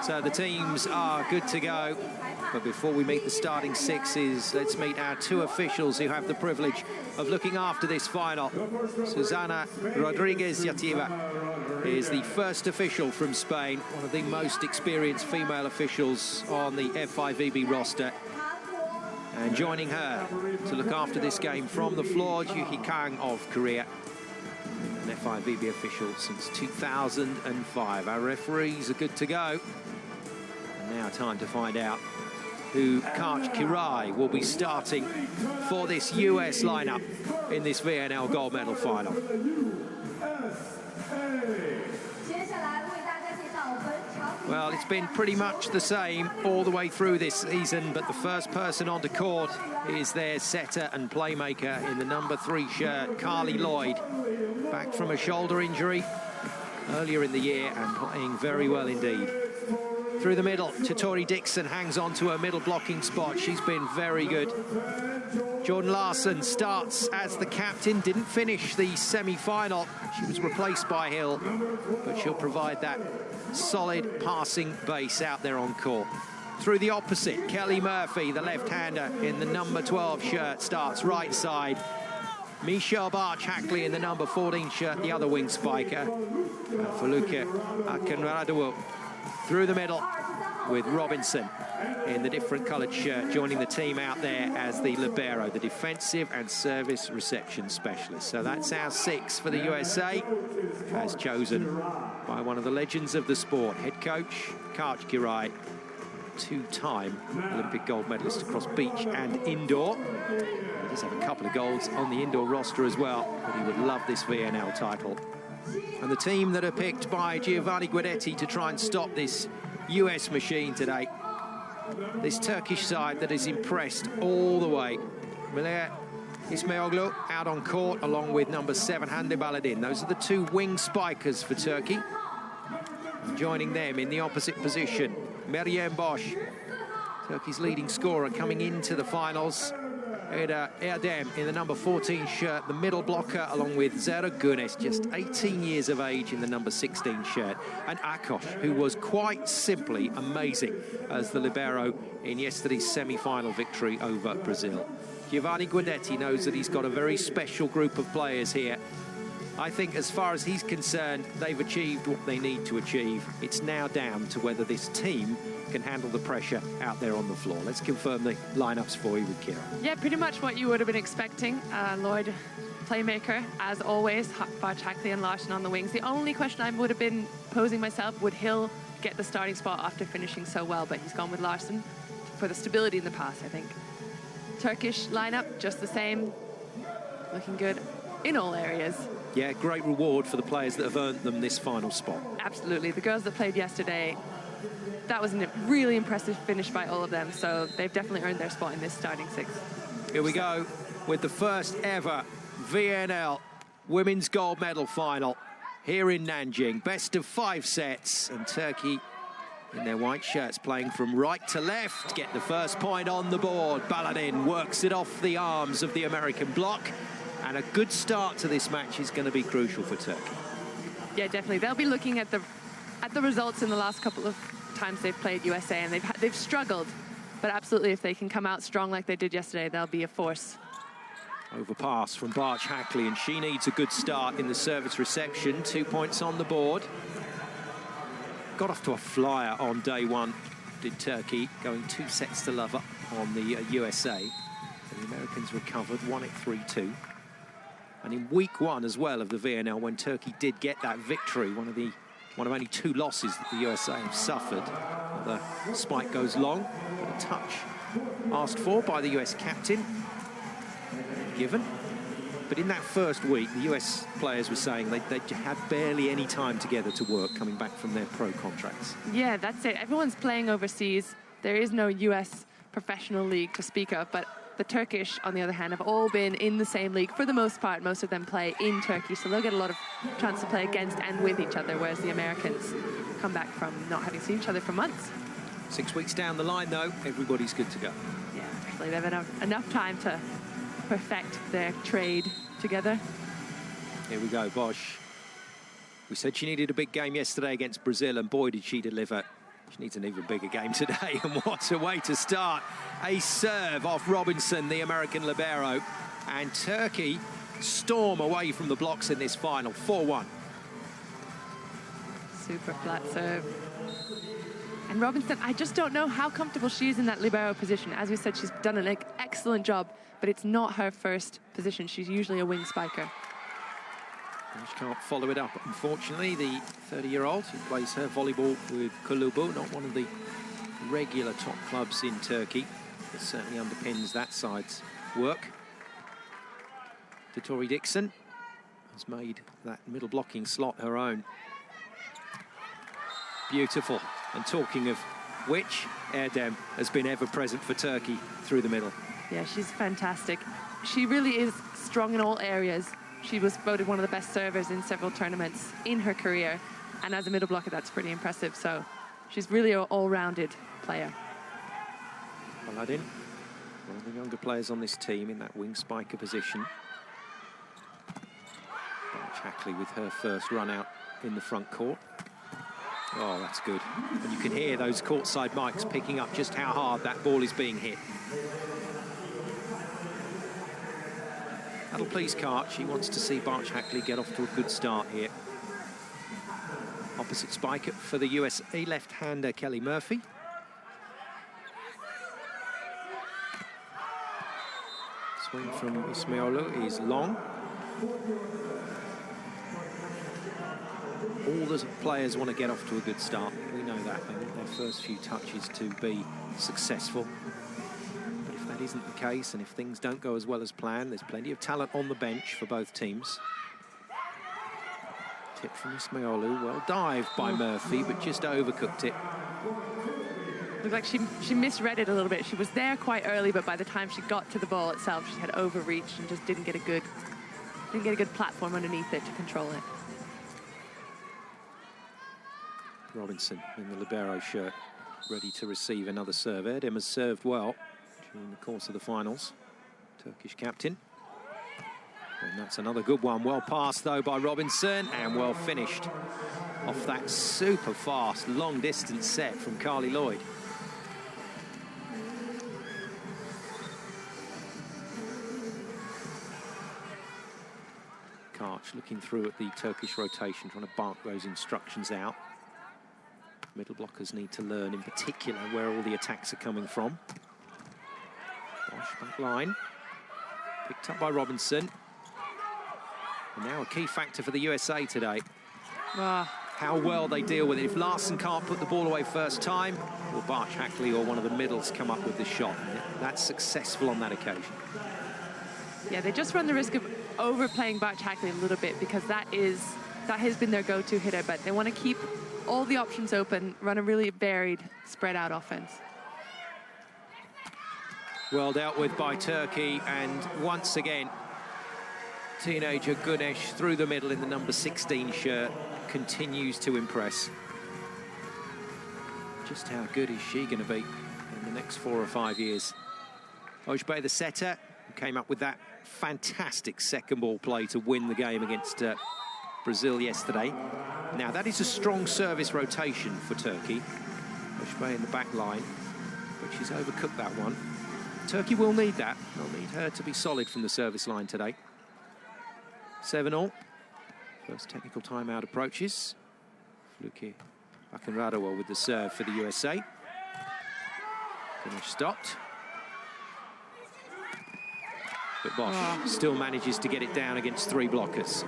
So the teams are good to go. But before we meet the starting sixes, let's meet our two officials who have the privilege of looking after this final. Susana Rodriguez Yativa is the first official from Spain, one of the most experienced female officials on the F5VB roster. And joining her to look after this game from the floor, Juhi Kang of Korea, an F5VB official since 2005. Our referees are good to go. And now time to find out who Karch Kirai will be starting for this US lineup in this VNL gold medal final. Well, it's been pretty much the same all the way through this season, but the first person onto court is their setter and playmaker in the number 3 shirt, Carly Lloyd, back from a shoulder injury earlier in the year and playing very well indeed. Through the middle, Chitori Dixon hangs on to her middle blocking spot. She's been very good. Jordan Larson starts as the captain, didn't finish the semi-final. She was replaced by Hill, but she'll provide that solid passing base out there on court. Through the opposite, Kelly Murphy, the left-hander in the number 12 shirt, starts right side. Michelle Barch-Hackley in the number 14 shirt, the other wing spiker. Faluke Akinradawu through the middle with Robinson in the different coloured shirt, joining the team out there as the libero, the defensive and service reception specialist. So that's our 6 for the USA, as chosen by one of the legends of the sport, head coach Karch Kirai, 2-time Olympic gold medalist across beach and indoor. He does have a couple of golds on the indoor roster as well, but he would love this VNL title. And the team that are picked by Giovanni Guidetti to try and stop this US machine today, this Turkish side that is impressed all the way. Melia Ismailoglu out on court along with number 7 Hande Baladin. Those are the 2 wing spikers for Turkey. And joining them in the opposite position, Meryem Bosch, Turkey's leading scorer coming into the finals. Eda Erdem in the number 14 shirt, the middle blocker, along with Zara Gunes, just 18 years of age, in the number 16 shirt. And Akos, who was quite simply amazing as the libero in yesterday's semi-final victory over Brazil. Giovanni Guidetti knows that he's got a very special group of players here. I think as far as he's concerned, they've achieved what they need to achieve. It's now down to whether this team can handle the pressure out there on the floor. Let's confirm the lineups for you with Kira. Yeah, pretty much what you would have been expecting. Lloyd, playmaker, as always. Barch-Hackley and Larson on the wings. The only question I would have been posing myself, would Hill get the starting spot after finishing so well? But he's gone with Larson for the stability in the pass, I think. Turkish lineup, just the same. Looking good in all areas. Yeah, great reward for the players that have earned them this final spot. Absolutely. The girls that played yesterday, that was a really impressive finish by all of them. So they've definitely earned their spot in this starting 6. Here we go with the first ever VNL women's gold medal final here in Nanjing. Best of 5 sets, and Turkey in their white shirts playing from right to left. Get the first point on the board. Baladin works it off the arms of the American block. And a good start to this match is going to be crucial for Turkey. Yeah, definitely. They'll be looking at the results in the last couple of times they've played USA, and they've struggled. But absolutely, if they can come out strong like they did yesterday, they'll be a force. Overpass from Barch-Hackley, and she needs a good start in the service reception. 2 points on the board. Got off to a flyer on day 1, did Turkey, going 2 sets to love on the USA. And the Americans recovered, won it 3-2. And in week 1 as well of the VNL, when Turkey did get that victory, one of only 2 losses that the USA have suffered. The spike goes long, but a touch asked for by the US captain, given. But in that first week, the US players were saying they had barely any time together to work coming back from their pro contracts. Yeah, that's it. Everyone's playing overseas. There is no US professional league to speak of, but the Turkish, on the other hand, have all been in the same league for the most part. Most of them play in Turkey, so they'll get a lot of chance to play against and with each other, whereas the Americans come back from not having seen each other for months. 6 weeks down the line, though, everybody's good to go. Yeah, definitely. They've had enough time to perfect their trade together. Here we go, Bosch. We said she needed a big game yesterday against Brazil, and boy, did she deliver. She needs an even bigger game today, and what a way to start. A serve off Robinson, the American libero, and Turkey storm away from the blocks in this final, 4-1. Super flat serve. And Robinson, I just don't know how comfortable she is in that libero position. As we said, she's done an excellent job, but it's not her first position. She's usually a wing spiker. She can't follow it up, unfortunately. The 30-year-old who plays her volleyball with Kulübü, not one of the regular top clubs in Turkey. It certainly underpins that side's work. Tori Dixon has made that middle blocking slot her own. Beautiful. And talking of which, Erdem has been ever present for Turkey through the middle. Yeah, she's fantastic. She really is strong in all areas. She was voted one of the best servers in several tournaments in her career. And as a middle blocker, that's pretty impressive. So she's really an all-rounded player. Paladin, one of the younger players on this team in that wing spiker position. Hackley with her first run out in the front court. Oh, that's good. And you can hear those courtside mics picking up just how hard that ball is being hit. That'll please Cart. She wants to see Barch Hackley get off to a good start here. Opposite spiker for the USA, left-hander Kelly Murphy. Swing from Ismailou is long. All the players want to get off to a good start. We know that. They want their first few touches to be successful. But if that isn't the case, and if things don't go as well as planned, there's plenty of talent on the bench for both teams. Tip from Ismailou. Well dived by Murphy, but just overcooked it. Looks like she misread it a little bit. She was there quite early, but by the time she got to the ball itself, she had overreached and just didn't get a good platform underneath it to control it. Robinson in the libero shirt, ready to receive another serve. Erdem has served well during the course of the finals. Turkish captain. And that's another good one. Well passed, though, by Robinson, and well finished off that super fast, long-distance set from Carly Lloyd. Karch looking through at the Turkish rotation, trying to bark those instructions out. Middle blockers need to learn, in particular, where all the attacks are coming from. Bosch back line. Picked up by Robinson. And now a key factor for the USA today. How well they deal with it. If Larson can't put the ball away first time, will Barch Hackley or one of the middles come up with the shot? And that's successful on that occasion. Yeah, they just run the risk of overplaying Barch Hackley a little bit, because that has been their go-to hitter, but they want to keep all the options open, run a really varied, spread-out offense. Well dealt with by Turkey, and once again, teenager Güneş through the middle in the number 16 shirt continues to impress. Just how good is she going to be in the next 4 or 5 years? Ojbe, the setter, came up with that fantastic second ball play to win the game against Brazil yesterday. Now, that is a strong service rotation for Turkey. Ojbe in the back line, but she's overcooked that one. Turkey will need that. They'll need her to be solid from the service line today. 7-all. First technical timeout approaches. Fluke Bakanradowa with the serve for the USA. Finish stopped. But Bosch still manages to get it down against 3 blockers.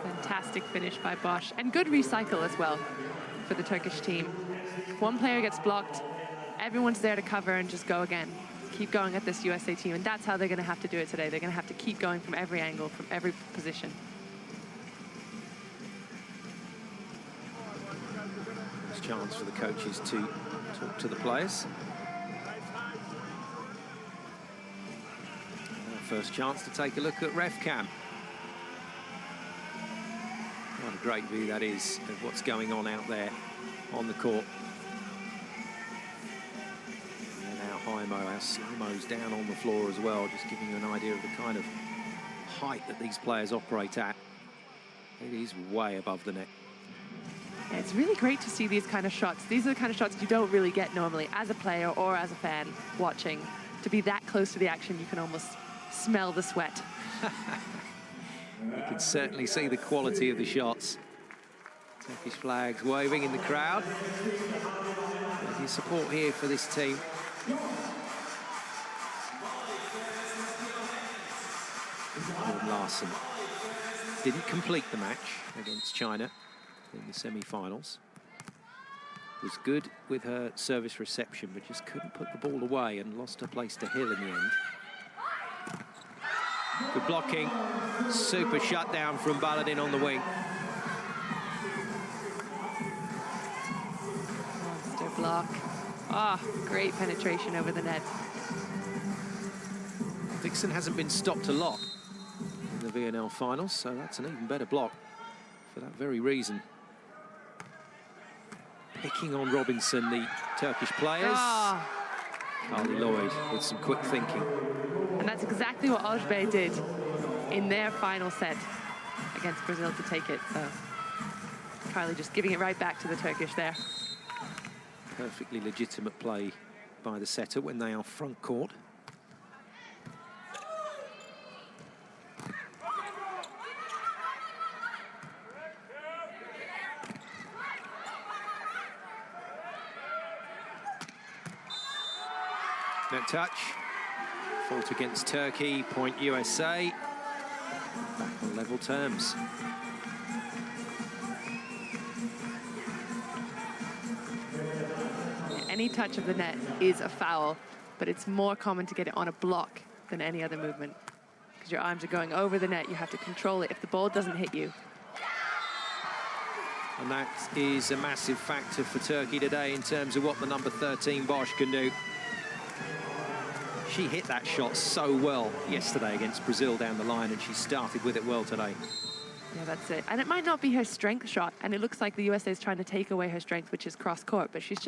Fantastic finish by Bosch, and good recycle as well for the Turkish team. If one player gets blocked, everyone's there to cover and just go again. Keep going at this USA team, and that's how they're going to have to do it today. They're going to have to keep going from every angle, from every position. There's a chance for the coaches to talk to the players. First chance to take a look at RefCam. What a great view that is of what's going on out there on the court. And now Jaimo, our slow-mo's down on the floor as well, just giving you an idea of the kind of height that these players operate at. It is way above the net. Yeah, it's really great to see these kind of shots. These are the kind of shots you don't really get normally as a player or as a fan watching. To be that close to the action, you can almost smell the sweat. You can certainly see the quality of the shots. Turkish flags waving in the crowd. Plenty of support here for this team. Jordan Larson didn't complete the match against China in the semi-finals. Was good with her service reception, but just couldn't put the ball away and lost her place to Hill in the end. Good blocking. Super shutdown from Baladin on the wing. Monster block. Ah, great penetration over the net. Dixon hasn't been stopped a lot in the VNL finals, so that's an even better block for that very reason. Picking on Robinson, the Turkish players. Ah. Carly Lloyd with some quick thinking. And that's exactly what Ojbe did in their final set against Brazil to take it. So Carly just giving it right back to the Turkish there. Perfectly legitimate play by the setter when they are front court. Net touch. Fault against Turkey, point USA. Back on level terms. Any touch of the net is a foul, but it's more common to get it on a block than any other movement. Because your arms are going over the net, you have to control it if the ball doesn't hit you. And that is a massive factor for Turkey today in terms of what the number 13 Bosch can do. She hit that shot so well yesterday against Brazil down the line, and she started with it well today. Yeah, that's it. And it might not be her strength shot, and it looks like the USA is trying to take away her strength, which is cross-court, but she's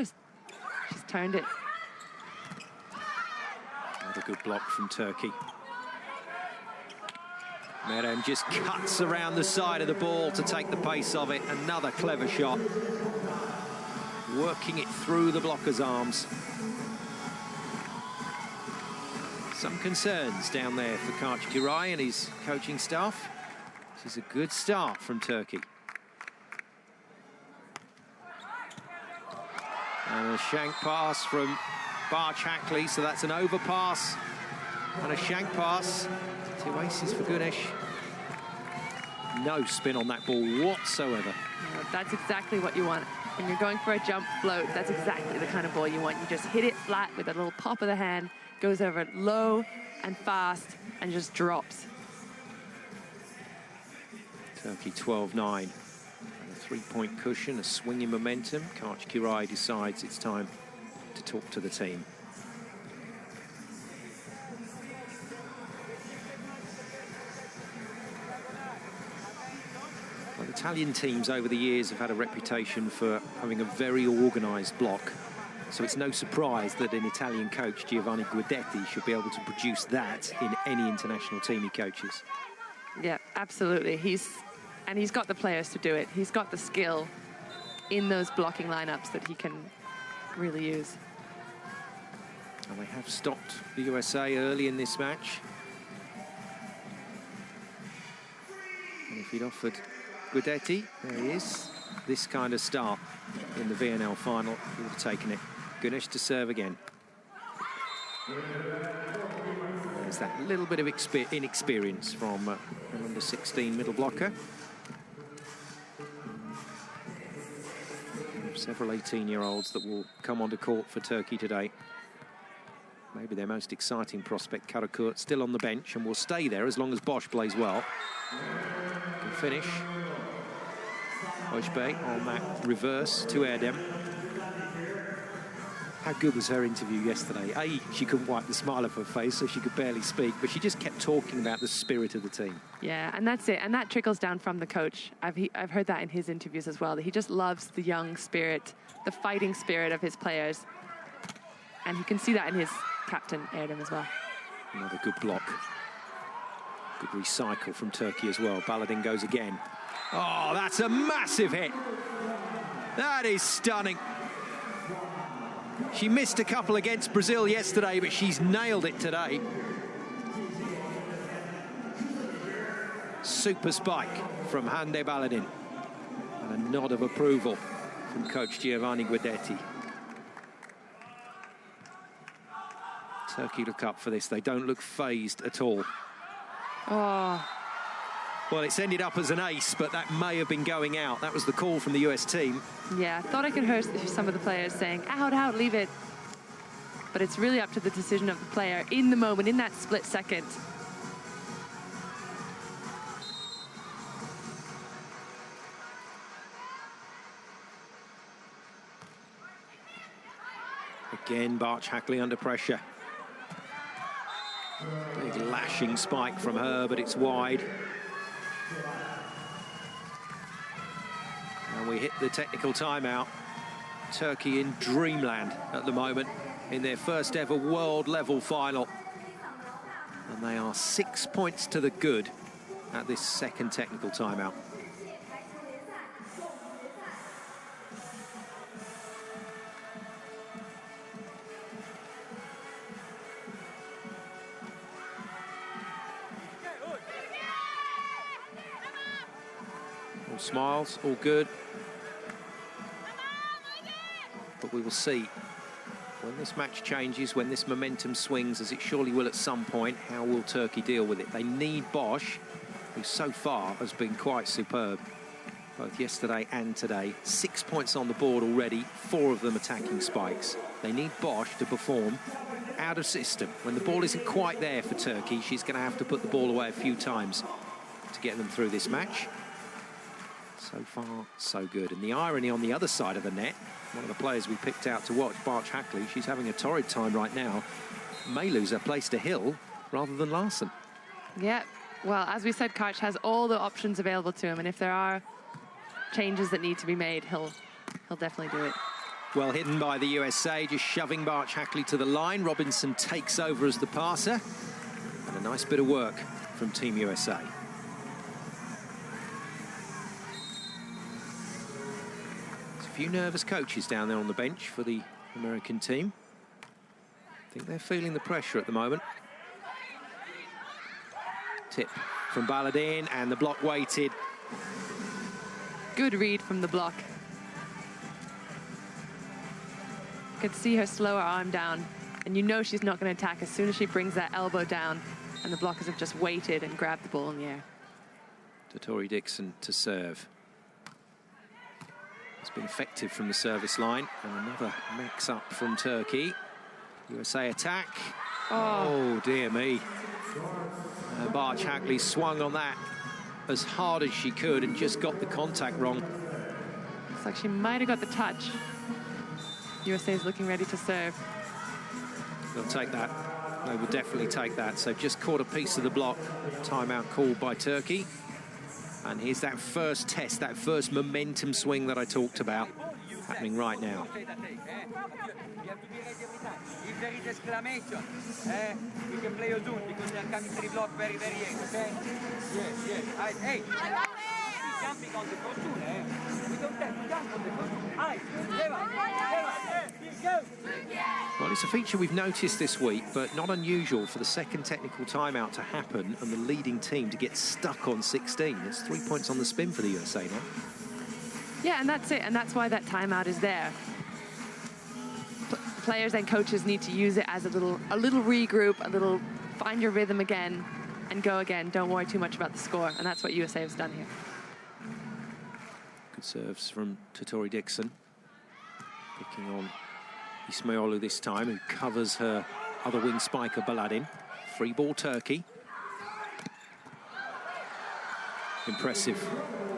turned it. Another good block from Turkey. Merem just cuts around the side of the ball to take the pace of it. Another clever shot. Working it through the blocker's arms. Some concerns down there for Karch Kiray and his coaching staff. This is a good start from Turkey. And a shank pass from Barch Hackley, so that's an overpass and a shank pass. 2 aces for Gunesh. No spin on that ball whatsoever. No, that's exactly what you want. When you're going for a jump float, that's exactly the kind of ball you want. You just hit it flat with a little pop of the hand, goes over it low and fast, and just drops. Turkey 12-9. And a three-point cushion, a swinging momentum. Karch Kiray decides it's time to talk to the team. Well, Italian teams over the years have had a reputation for having a very organised block. So it's no surprise that an Italian coach, Giovanni Guidetti, should be able to produce that in any international team he coaches. Yeah, absolutely. He's got the players to do it. He's got the skill in those blocking lineups that he can really use. And they have stopped the USA early in this match. And if he'd offered Guidetti, there he is, this kind of start in the VNL final, he would have taken it. Gunesh to serve again. There's that little bit of inexperience from the number 16 middle blocker. Several 18-year-olds that will come onto court for Turkey today. Maybe their most exciting prospect, Karakurt, still on the bench and will stay there as long as Bosch plays well. Good finish. Ojbe on that reverse to Erdem. How good was her interview yesterday? She couldn't wipe the smile off her face, so she could barely speak, but she just kept talking about the spirit of the team. Yeah, and that's it. And that trickles down from the coach. I've heard that in his interviews as well, that he just loves the young spirit, the fighting spirit of his players. And you can see that in his captain, Erdem, as well. Another good block. Good recycle from Turkey as well. Baladin goes again. Oh, that's a massive hit. That is stunning. She missed a couple against Brazil yesterday, but she's nailed it today. Super spike from Hande Baladin. And a nod of approval from coach Giovanni Guidetti. Turkey look up for this. They don't look phased at all. Oh. Well, it's ended up as an ace, but that may have been going out. That was the call from the US team. Yeah, I thought I could hear some of the players saying, out, out, leave it. But it's really up to the decision of the player in the moment, in that split second. Again, Barch Hackley under pressure. Big lashing spike from her, but it's wide. And we hit the technical timeout. Turkey in dreamland at the moment in their first ever world level final. And they are 6 points to the good at this second technical timeout. All smiles, all good. But we will see when this match changes, when this momentum swings, as it surely will at some point, how will Turkey deal with it? They need Bosch, who so far has been quite superb, both yesterday and today. 6 points on the board already, 4 of them attacking spikes. They need Bosch to perform out of system. When the ball isn't quite there for Turkey, she's going to have to put the ball away a few times to get them through this match. So far, so good. And the irony on the other side of the net, one of the players we picked out to watch, Barch Hackley, she's having a torrid time right now. May lose her place to Hill rather than Larson. Yeah, well, as we said, Karch has all the options available to him, and if there are changes that need to be made, he'll definitely do it. Well hidden by the USA, just shoving Barch Hackley to the line. Robinson takes over as the passer. And a nice bit of work from Team USA. A few nervous coaches down there on the bench for the American team. I think they're feeling the pressure at the moment. Tip from Baladin, and the block waited. Good read from the block. You could see her slow her arm down, and you know she's not going to attack as soon as she brings that elbow down, and the blockers have just waited and grabbed the ball in the air. Tori Dixon to serve. It's been effective from the service line, and another mix-up from Turkey. USA attack. Oh dear me. Barch Hackley swung on that as hard as she could and just got the contact wrong. Looks like she might have got the touch. USA is looking ready to serve. They'll take that. They will definitely take that. So just caught a piece of the block. Timeout called by Turkey. And here's that first test, that first momentum swing that I talked about, happening right now. If there is exclamation, you can play your dude because they are coming to the block very, very young, okay? Yes. Hey! Jumping on the first tool, We don't have to jump on the first tool. Well, it's a feature we've noticed this week, but not unusual for the second technical timeout to happen and the leading team to get stuck on 16. It's 3 points on the spin for the USA now. Yeah, and that's it, and that's why that timeout is there. Players and coaches need to use it as a little regroup, a little find your rhythm again and go again. Don't worry too much about the score, and that's what USA has done here. Good serves from Tori Dixon. Picking on Ismailou this time, who covers her other wing spiker, Baladin. Free ball, Turkey. Impressive.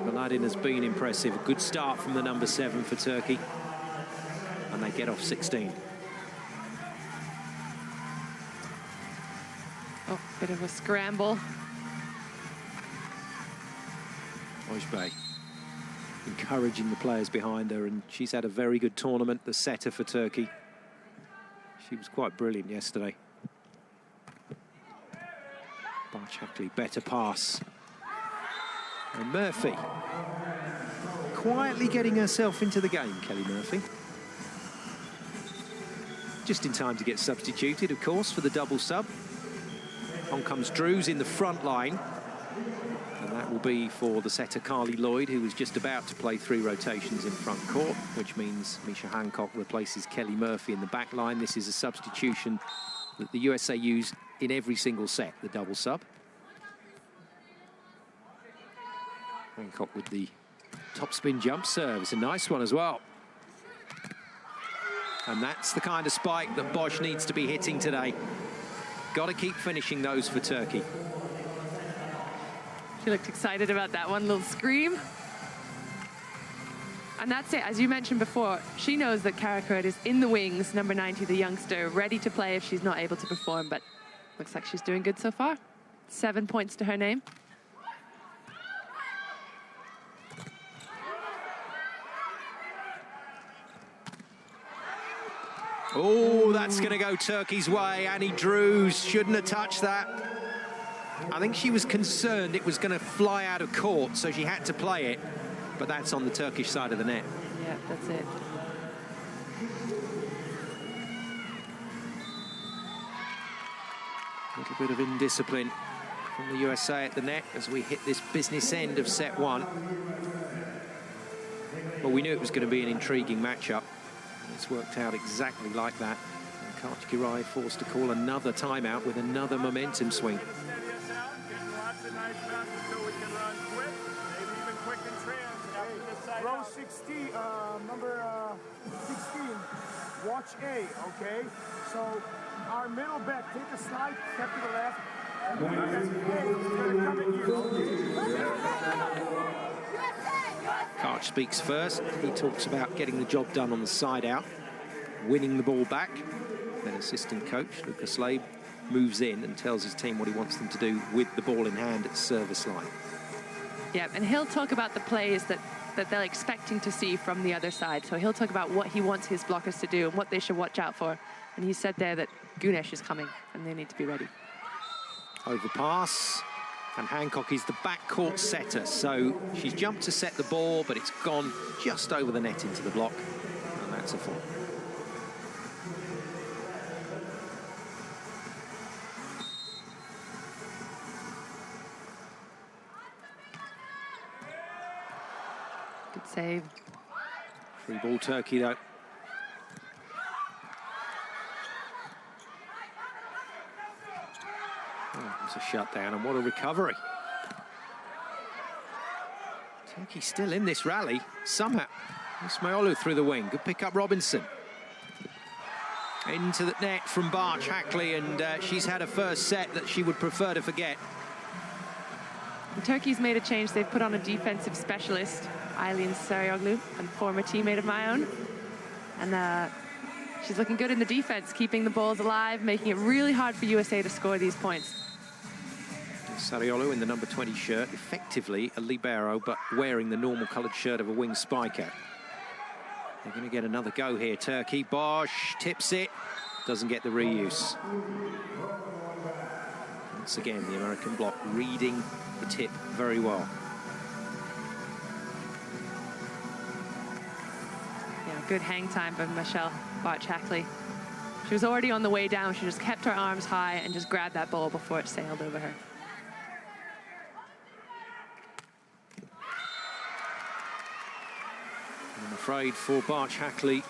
Baladin has been impressive. A good start from the number 7 for Turkey. And they get off 16. Oh, bit of a scramble. Ojbey encouraging the players behind her, and she's had a very good tournament, the setter for Turkey. She was quite brilliant yesterday. Barch Hackley, better pass. And Murphy quietly getting herself into the game, Kelly Murphy. Just in time to get substituted, of course, for the double sub. On comes Drews in the front line. And that will be for the setter Carly Lloyd, who was just about to play 3 rotations in front court, which means Misha Hancock replaces Kelly Murphy in the back line. This is a substitution that the USA use in every single set, the double sub. Hancock with the top spin jump serve. It's a nice one as well. And that's the kind of spike that Bosch needs to be hitting today. Got to keep finishing those for Turkey. She looked excited about that one little scream. And that's it. As you mentioned before, she knows that Karakurt is in the wings, number 90, the youngster, ready to play if she's not able to perform. But looks like she's doing good so far. 7 points to her name. Oh, that's going to go Turkey's way. Annie Drews shouldn't have touched that. I think she was concerned it was going to fly out of court, so she had to play it. But that's on the Turkish side of the net. Yeah, that's it. A little bit of indiscipline from the USA at the net as we hit this business end of set 1. Well, we knew it was going to be an intriguing matchup. It's worked out exactly like that. And Kartikerai forced to call another timeout with another momentum swing. Row 16, number 16, watch A, okay? So our middle back, take a slide, step to the left, and then A is going to come at you. Karch speaks first. He talks about getting the job done on the side out, winning the ball back. Then assistant coach Lucas Laib moves in and tells his team what he wants them to do with the ball in hand at service line. Yeah, and he'll talk about the plays that they're expecting to see from the other side. So he'll talk about what he wants his blockers to do and what they should watch out for. And he said there that Gunesh is coming and they need to be ready. Overpass. And Hancock is the backcourt setter, so she's jumped to set the ball, but it's gone just over the net into the block, and that's a fall. Good save. Free ball Turkey, though. It's a shutdown, and what a recovery. Turkey still in this rally, somehow. Ismailoglu through the wing, good pick up Robinson. Into the net from Barch Hackley, and she's had a first set that she would prefer to forget. And Turkey's made a change. They've put on a defensive specialist, Aylin Sarıoglu, a former teammate of my own. And she's looking good in the defense, keeping the balls alive, making it really hard for USA to score these points. Sarıoglu in the number 20 shirt, effectively a libero, but wearing the normal coloured shirt of a wing spiker. They're going to get another go here, Turkey. Bosch tips it, doesn't get the reuse. Once again, the American block reading the tip very well. Yeah, good hang time by Michelle Barch-Hackley. She was already on the way down. She just kept her arms high and just grabbed that ball before it sailed over her. I'm afraid for Barch-Hackley,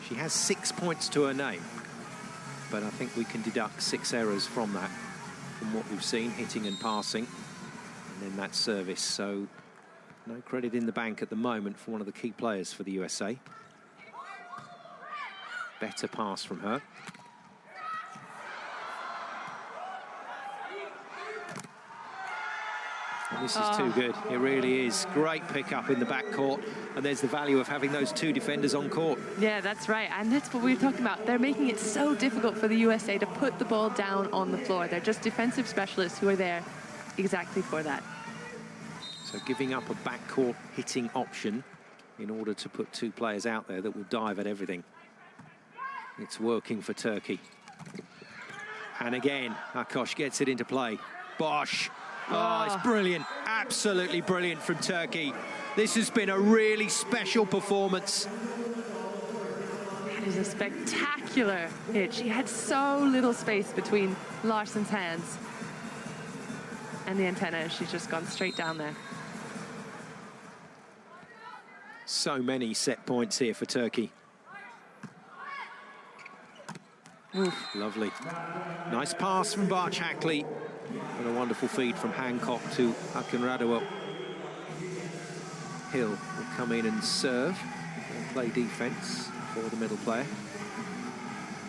she has 6 points to her name, but I think we can deduct 6 errors from that, from what we've seen, hitting and passing, and then that service. So no credit in the bank at the moment for one of the key players for the USA. Better pass from her. And this is too good. It really is. Great pick-up in the backcourt. And there's the value of having those 2 defenders on court. Yeah, that's right. And that's what we were talking about. They're making it so difficult for the USA to put the ball down on the floor. They're just defensive specialists who are there exactly for that. So giving up a backcourt hitting option in order to put 2 players out there that will dive at everything. It's working for Turkey. And again, Akkoş gets it into play. Bosch. Oh, it's brilliant. Absolutely brilliant from Turkey. This has been a really special performance. That is a spectacular hit. She had so little space between Larsson's hands and the antenna. She's just gone straight down there. So many set points here for Turkey. Oof, lovely. Nice pass from Barchakli. And a wonderful feed from Hancock to Akinradowell. Hill will come in and serve and play defense for the middle player.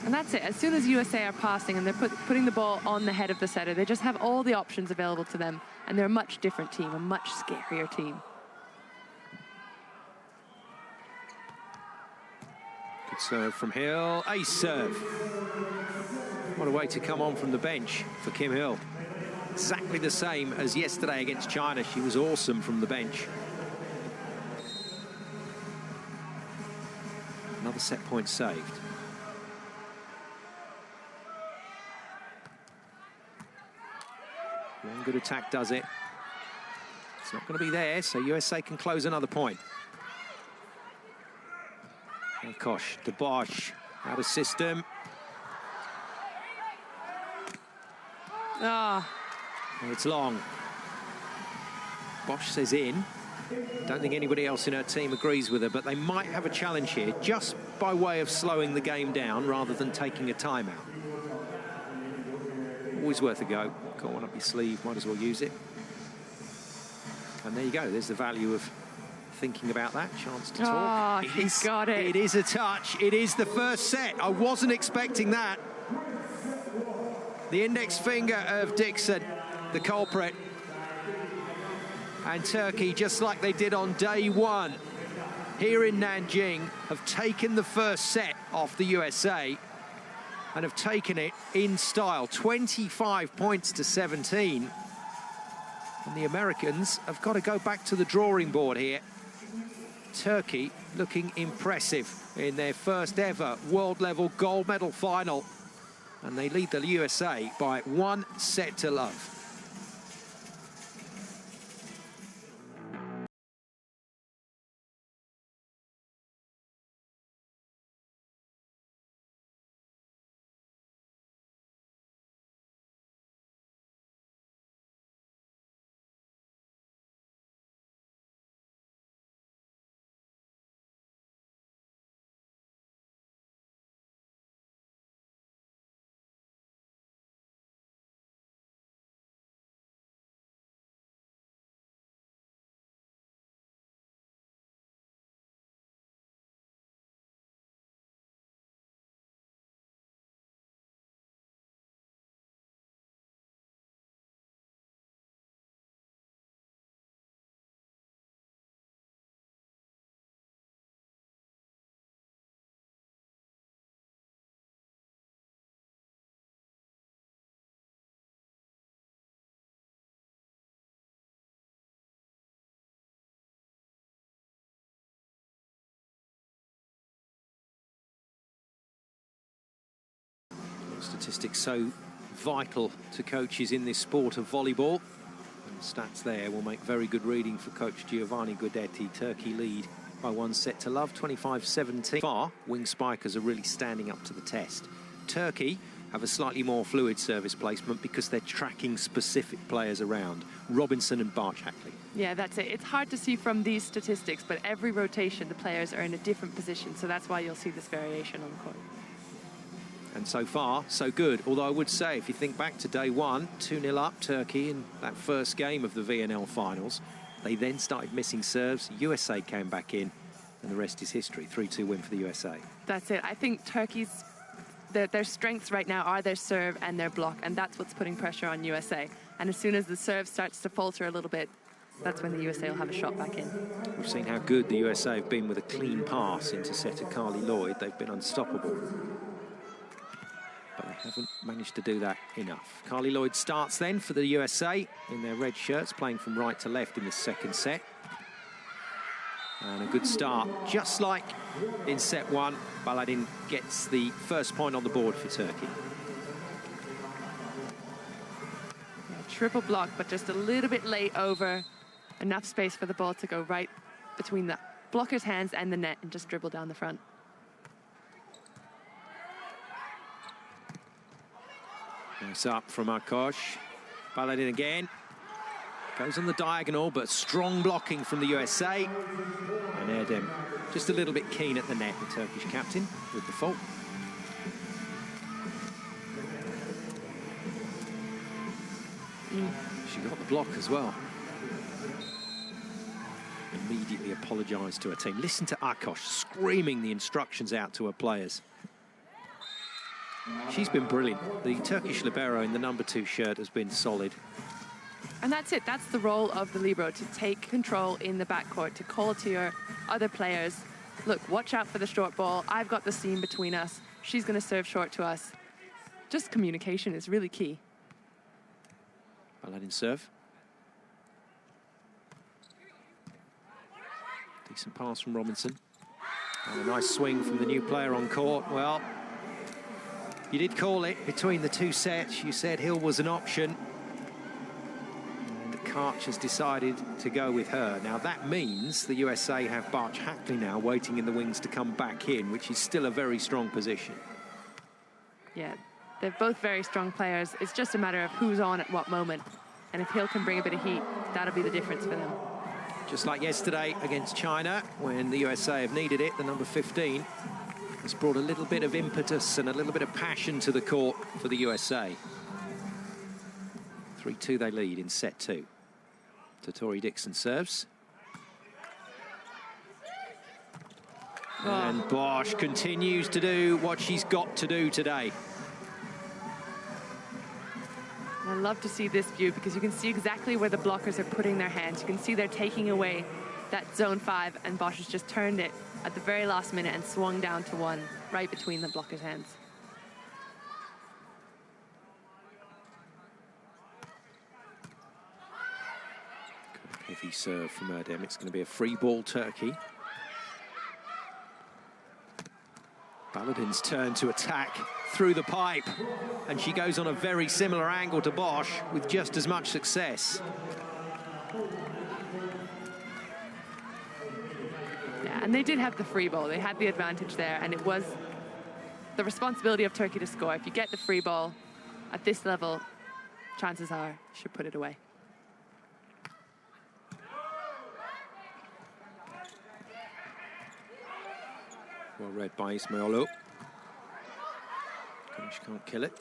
And that's it. As soon as USA are passing and they're putting the ball on the head of the setter, they just have all the options available to them. And they're a much different team, a much scarier team. Good serve from Hill. Ace serve. What a way to come on from the bench for Kim Hill. Exactly the same as yesterday against China. She was awesome from the bench. Another set point saved. One good attack does it. It's not going to be there, so USA can close another point. Oh gosh, the Bosch out of system. Ah. It's long. Bosch says in. Don't think anybody else in her team agrees with her, but they might have a challenge here just by way of slowing the game down rather than taking a timeout. Always worth a go. Got one up your sleeve, might as well use it. And there you go. There's the value of thinking about that. Chance to talk. Oh, he's got it. It is a touch. It is the first set. I wasn't expecting that. The index finger of Dixon, the culprit. And Turkey, just like they did on day one here in Nanjing, have taken the first set off the USA and have taken it in style. 25 points to 17. And the Americans have got to go back to the drawing board here. Turkey looking impressive in their first ever world level gold medal final. And they lead the USA by 1 set to love. Statistics so vital to coaches in this sport of volleyball. And the stats there will make very good reading for coach Giovanni Guidetti. Turkey lead by 1 set to love, 25-17. Far, wing spikers are really standing up to the test. Turkey have a slightly more fluid service placement because they're tracking specific players around. Robinson and Barchakli. Yeah, that's it. It's hard to see from these statistics, but every rotation, the players are in a different position. So that's why you'll see this variation on the court. And so far, so good. Although I would say, if you think back to day one, 2-0 up Turkey in that first game of the VNL finals. They then started missing serves. USA came back in, and the rest is history. 3-2 win for the USA. That's it. I think Turkey's, their strengths right now are their serve and their block, and that's what's putting pressure on USA. And as soon as the serve starts to falter a little bit, that's when the USA will have a shot back in. We've seen how good the USA have been with a clean pass into setter Carly Lloyd. They've been unstoppable. But they haven't managed to do that enough. Carly Lloyd starts then for the USA in their red shirts, playing from right to left in this second set. And a good start, just like in set one. Baladin gets the first point on the board for Turkey. Yeah, triple block, but just a little bit late over. Enough space for the ball to go right between the blocker's hands and the net and just dribble down the front. Nice up from Akash. Baladin again. Goes on the diagonal, but strong blocking from the USA. And Erdem just a little bit keen at the net, the Turkish captain, with the fault. She got the block as well. Immediately apologised to her team. Listen to Akash screaming the instructions out to her players. She's been brilliant. The Turkish libero in the number 2 shirt has been solid. And that's it. That's the role of the libero, to take control in the backcourt, to call to your other players, look, watch out for the short ball. I've got the seam between us. She's going to serve short to us. Just communication is really key. Baladin serve. Decent pass from Robinson. And a nice swing from the new player on court. Well, you did call it between the 2 sets. You said Hill was an option. And Karch has decided to go with her. Now, that means the USA have Barch Hackley now waiting in the wings to come back in, which is still a very strong position. Yeah, they're both very strong players. It's just a matter of who's on at what moment. And if Hill can bring a bit of heat, that'll be the difference for them. Just like yesterday against China, when the USA have needed it, the number 15 has brought a little bit of impetus and a little bit of passion to the court for the USA. 3-2 they lead in set 2. Totori Dixon serves. Oh. And Bosch continues to do what she's got to do today. I love to see this view because you can see exactly where the blockers are putting their hands. You can see they're taking away that zone 5, and Bosch has just turned it at the very last minute and swung down to 1 right between the blockers' hands. Heavy serve from Erdem. It's going to be a free ball, Turkey. Baladin's turn to attack through the pipe, and she goes on a very similar angle to Bosch with just as much success. Yeah, and they did have the free ball. They had the advantage there, and it was the responsibility of Turkey to score. If you get the free ball at this level, chances are you should put it away. Well read by Ismailou. She can't kill it.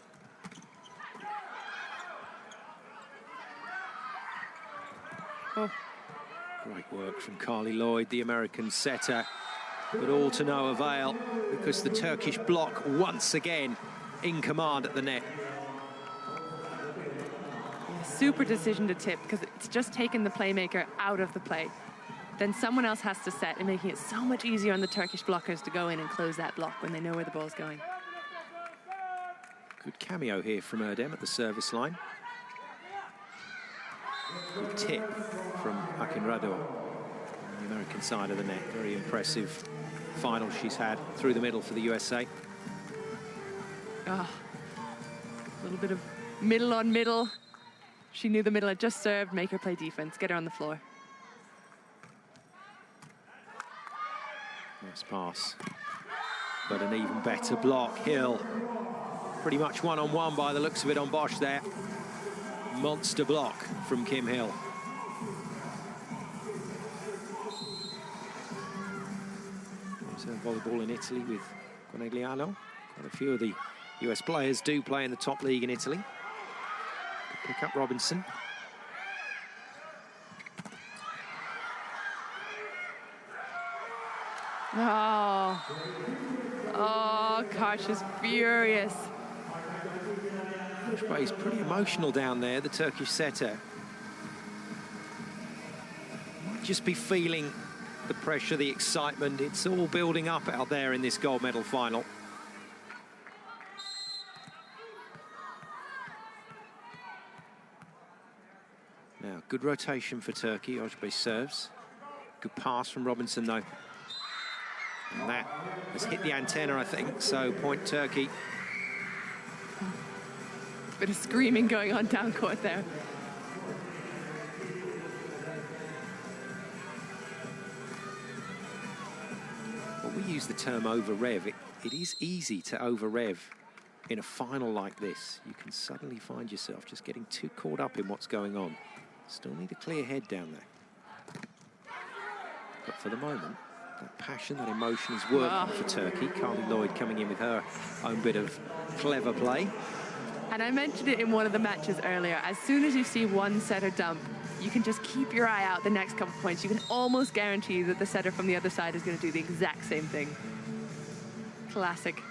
Oh. Great work from Carly Lloyd, the American setter, but all to no avail because the Turkish block once again in command at the net. Yeah, super decision to tip because it's just taken the playmaker out of the play. Then someone else has to set, and making it so much easier on the Turkish blockers to go in and close that block when they know where the ball's going. Good cameo here from Erdem at the service line. Good tip from Akinrado on the American side of the net. Very impressive final she's had through the middle for the USA. A little bit of middle on middle. She knew the middle had just served, make her play defense, get her on the floor. Nice pass, but an even better block. Hill, pretty much one-on-one by the looks of it on Bosch there. Monster block from Kim Hill. Volleyball in Italy with Conegliano. Quite a few of the US players do play in the top league in Italy. Pick up Robinson. Oh, Karch is furious. He's pretty emotional down there, the Turkish setter. Might just be feeling the pressure, the excitement. It's all building up out there in this gold medal final. Now, good rotation for Turkey. Ojbe serves. Good pass from Robinson, though. And that has hit the antenna, I think, so point Turkey. Bit of screaming going on down court there. We use the term over-rev. It is easy to over-rev in a final like this. You can suddenly find yourself just getting too caught up in what's going on. Still need a clear head down there. But for the moment, that passion, that emotion is working for Turkey. Carly Lloyd coming in with her own bit of clever play. And I mentioned it in one of the matches earlier. As soon as you see one setter dump, you can just keep your eye out the next couple points. You can almost guarantee that the setter from the other side is going to do the exact same thing. Classic.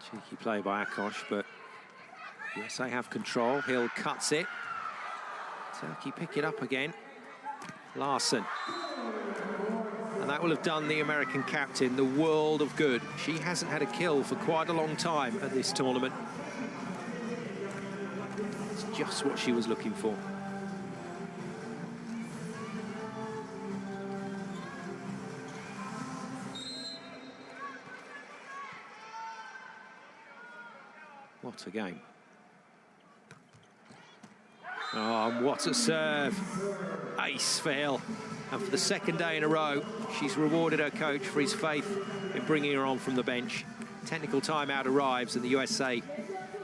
Cheeky play by Akosh, but USA have control. Hill cuts it. Turkey pick it up again. Larson. And that will have done the American captain the world of good. She hasn't had a kill for quite a long time at this tournament. It's just what she was looking for. What a game. Oh, and what a serve. Ace for Hill. And for the second day in a row, she's rewarded her coach for his faith in bringing her on from the bench. Technical timeout arrives, and the USA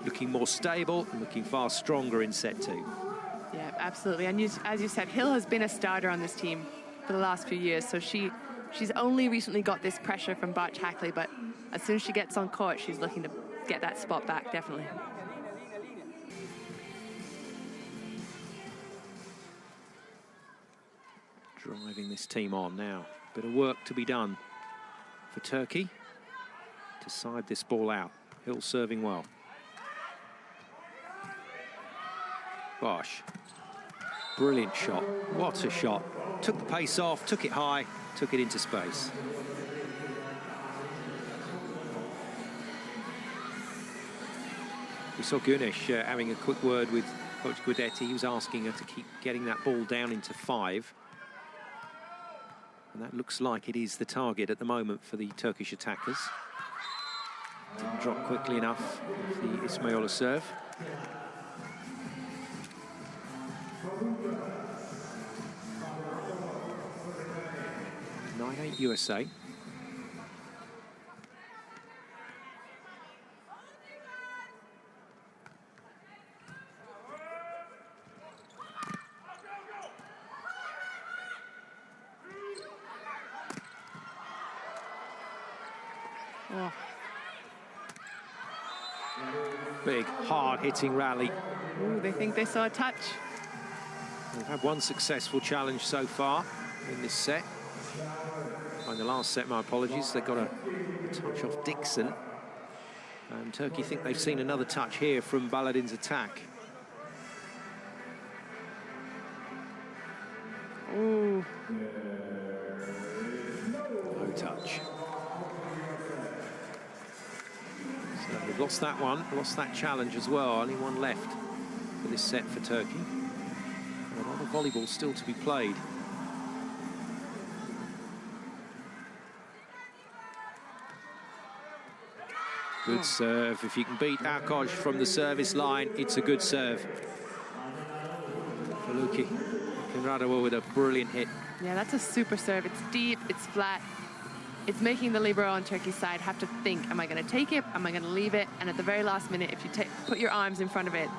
looking more stable and looking far stronger in set 2. Yeah, absolutely. And as you said, Hill has been a starter on this team for the last few years, so she's only recently got this pressure from Bart Hackley, but as soon as she gets on court, she's looking to get that spot back, definitely. Driving this team on now. Bit of work to be done for Turkey to side this ball out. Hill serving well. Bosch. Brilliant shot. What a shot. Took the pace off, took it high, took it into space. We saw Gunesh having a quick word with Coach Guidetti. He was asking her to keep getting that ball down into 5. And that looks like it is the target at the moment for the Turkish attackers. Didn't drop quickly enough with the Ismailova serve. (9-8) USA. Oh. Big, hard-hitting rally. Ooh, they think they saw a touch. They've had one successful challenge so far in this set. In the last set, my apologies, they got a touch off Dixon. And Turkey think they've seen another touch here from Baladin's attack. Ooh. No touch. So they've lost that one, lost that challenge as well. Only one left for this set for Turkey. And a lot of volleyball still to be played. Good serve. If you can beat Akosh from the service line, it's a good serve. Faluki Conradova with a brilliant hit. Yeah, that's a super serve. It's deep, it's flat. It's making the libero on Turkey's side have to think, am I going to take it? Am I going to leave it? And at the very last minute, if you put your arms in front of it,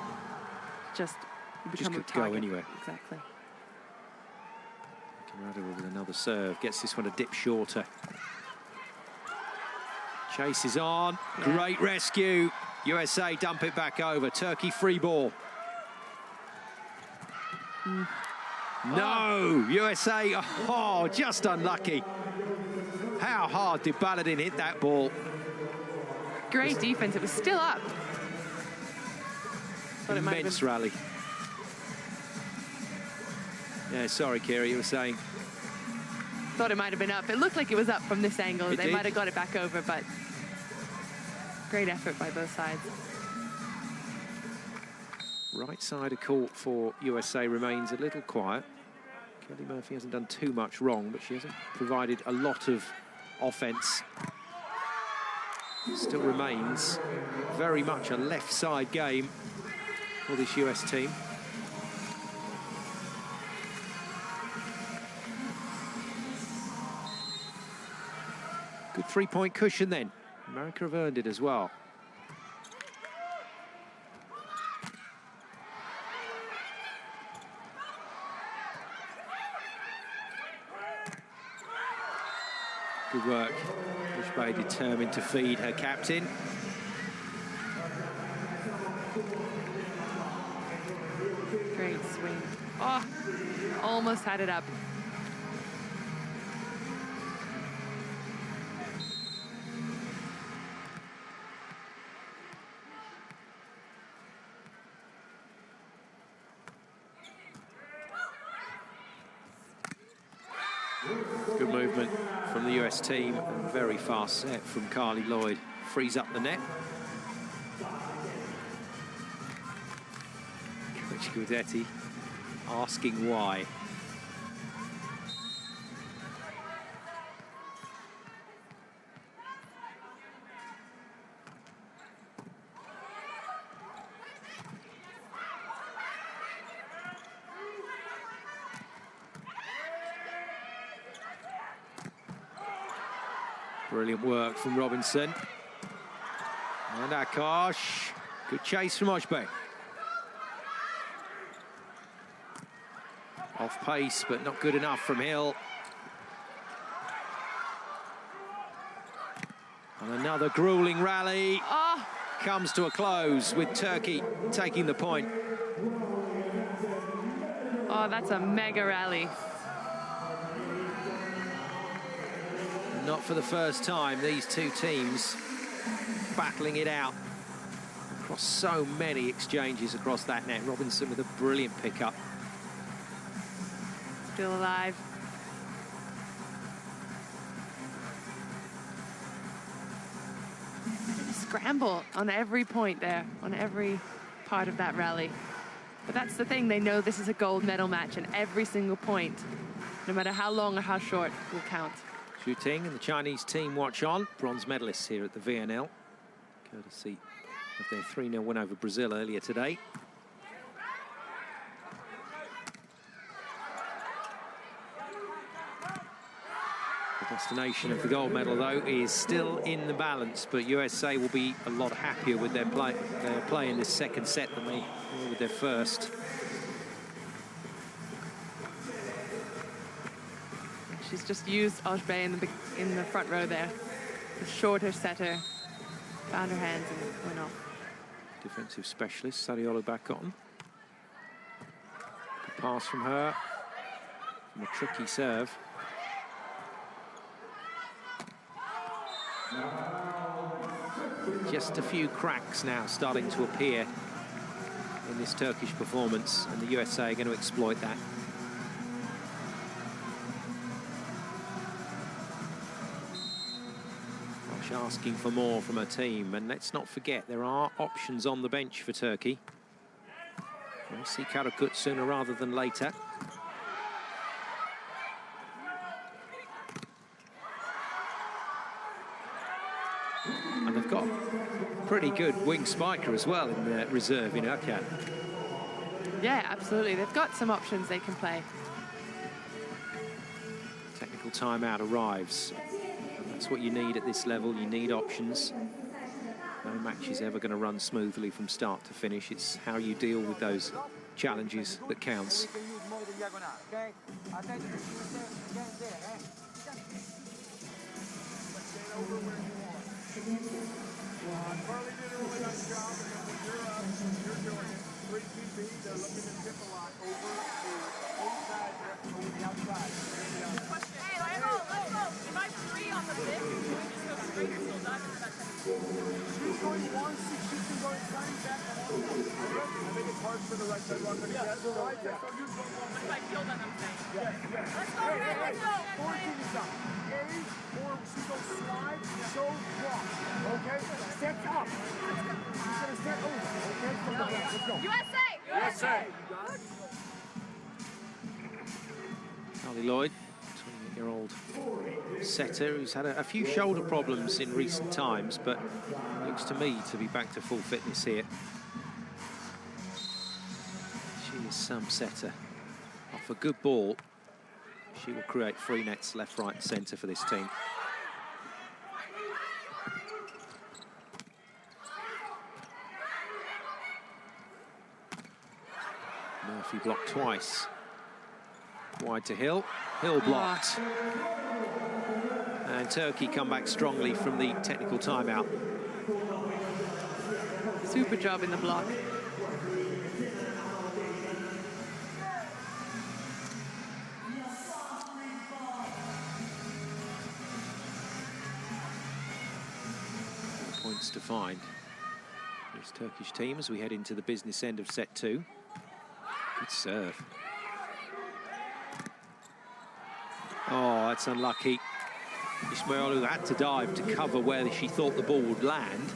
you become a target. Go anywhere. Exactly. Conradova with another serve. Gets this one a dip shorter. Chase is on. Yeah. Great rescue. USA dump it back over. Turkey free ball. No! USA, oh, just unlucky. How hard did Baladin hit that ball? Great defense. It was still up. Immense rally. Yeah, sorry, Kira, you were saying. Thought it might have been up. It looked like it was up from this angle. They might have got it back over, but great effort by both sides. Right side of court for USA remains a little quiet. Kelly Murphy hasn't done too much wrong, but she hasn't provided a lot of offense. still remains very much a left side game for this US team. Good three-point cushion then. America have earned it as well. Good work. Bushbay determined to feed her captain. Great swing. Oh, almost had it up. Good movement from the US team. A very fast set from Carly Lloyd. Frees up the net. Coach Guidetti asking why. Brilliant work from Robinson. And Akash. Good chase from Ojbe. Off pace, but not good enough from Hill. And another grueling rally. Oh. Comes to a close with Turkey taking the point. Oh, that's a mega rally. Not for the first time, these two teams battling it out across so many exchanges across that net. Robinson with a brilliant pickup. Still alive. Scramble on every point there, on every part of that rally. But that's the thing, they know this is a gold medal match and every single point, no matter how long or how short, will count. Xu Ting and the Chinese team watch on. Bronze medalists here at the VNL, courtesy of their 3-0 win over Brazil earlier today. The destination of the gold medal, though, is still in the balance, but USA will be a lot happier with their play in this second set than they were with their first. She's just used Ojbe in the front row there. The shorter setter found her hands and went off. Defensive specialist, Sariola back on. Good pass from her. From a tricky serve. Just a few cracks now starting to appear in this Turkish performance, and the USA are going to exploit that. Asking for more from her team, and let's not forget there are options on the bench for Turkey. We'll see Karakut sooner rather than later. And they've got a pretty good wing spiker as well in the reserve in Erkan. Yeah, absolutely. They've got some options they can play. Technical timeout arrives. That's what you need at this level. You need options. No match is ever going to run smoothly from start to finish. It's how you deal with those challenges that counts. She's going one, she can go inside back. I think it's hard for the right side one, but yeah, so right there. So use one. If I feel that I'm saying. Yeah. Let's go, let's go. 14 is up. A, or she goes slide, so walk. Okay? Step up. She's going to step over. Okay? Let's go. USA! USA! Carly Lloyd, 28-year-old setter who's had a few shoulder problems in recent times, but looks to me to be back to full fitness here. She is some setter. Off a good ball, she will create free nets left, right and centre for this team. Murphy blocked twice. Wide to Hill. Hill blocked. And Turkey come back strongly from the technical timeout. Super job in the block. Points to find this Turkish team as we head into the business end of set 2. Good serve. Oh, that's unlucky. Ismailou had to dive to cover where she thought the ball would land.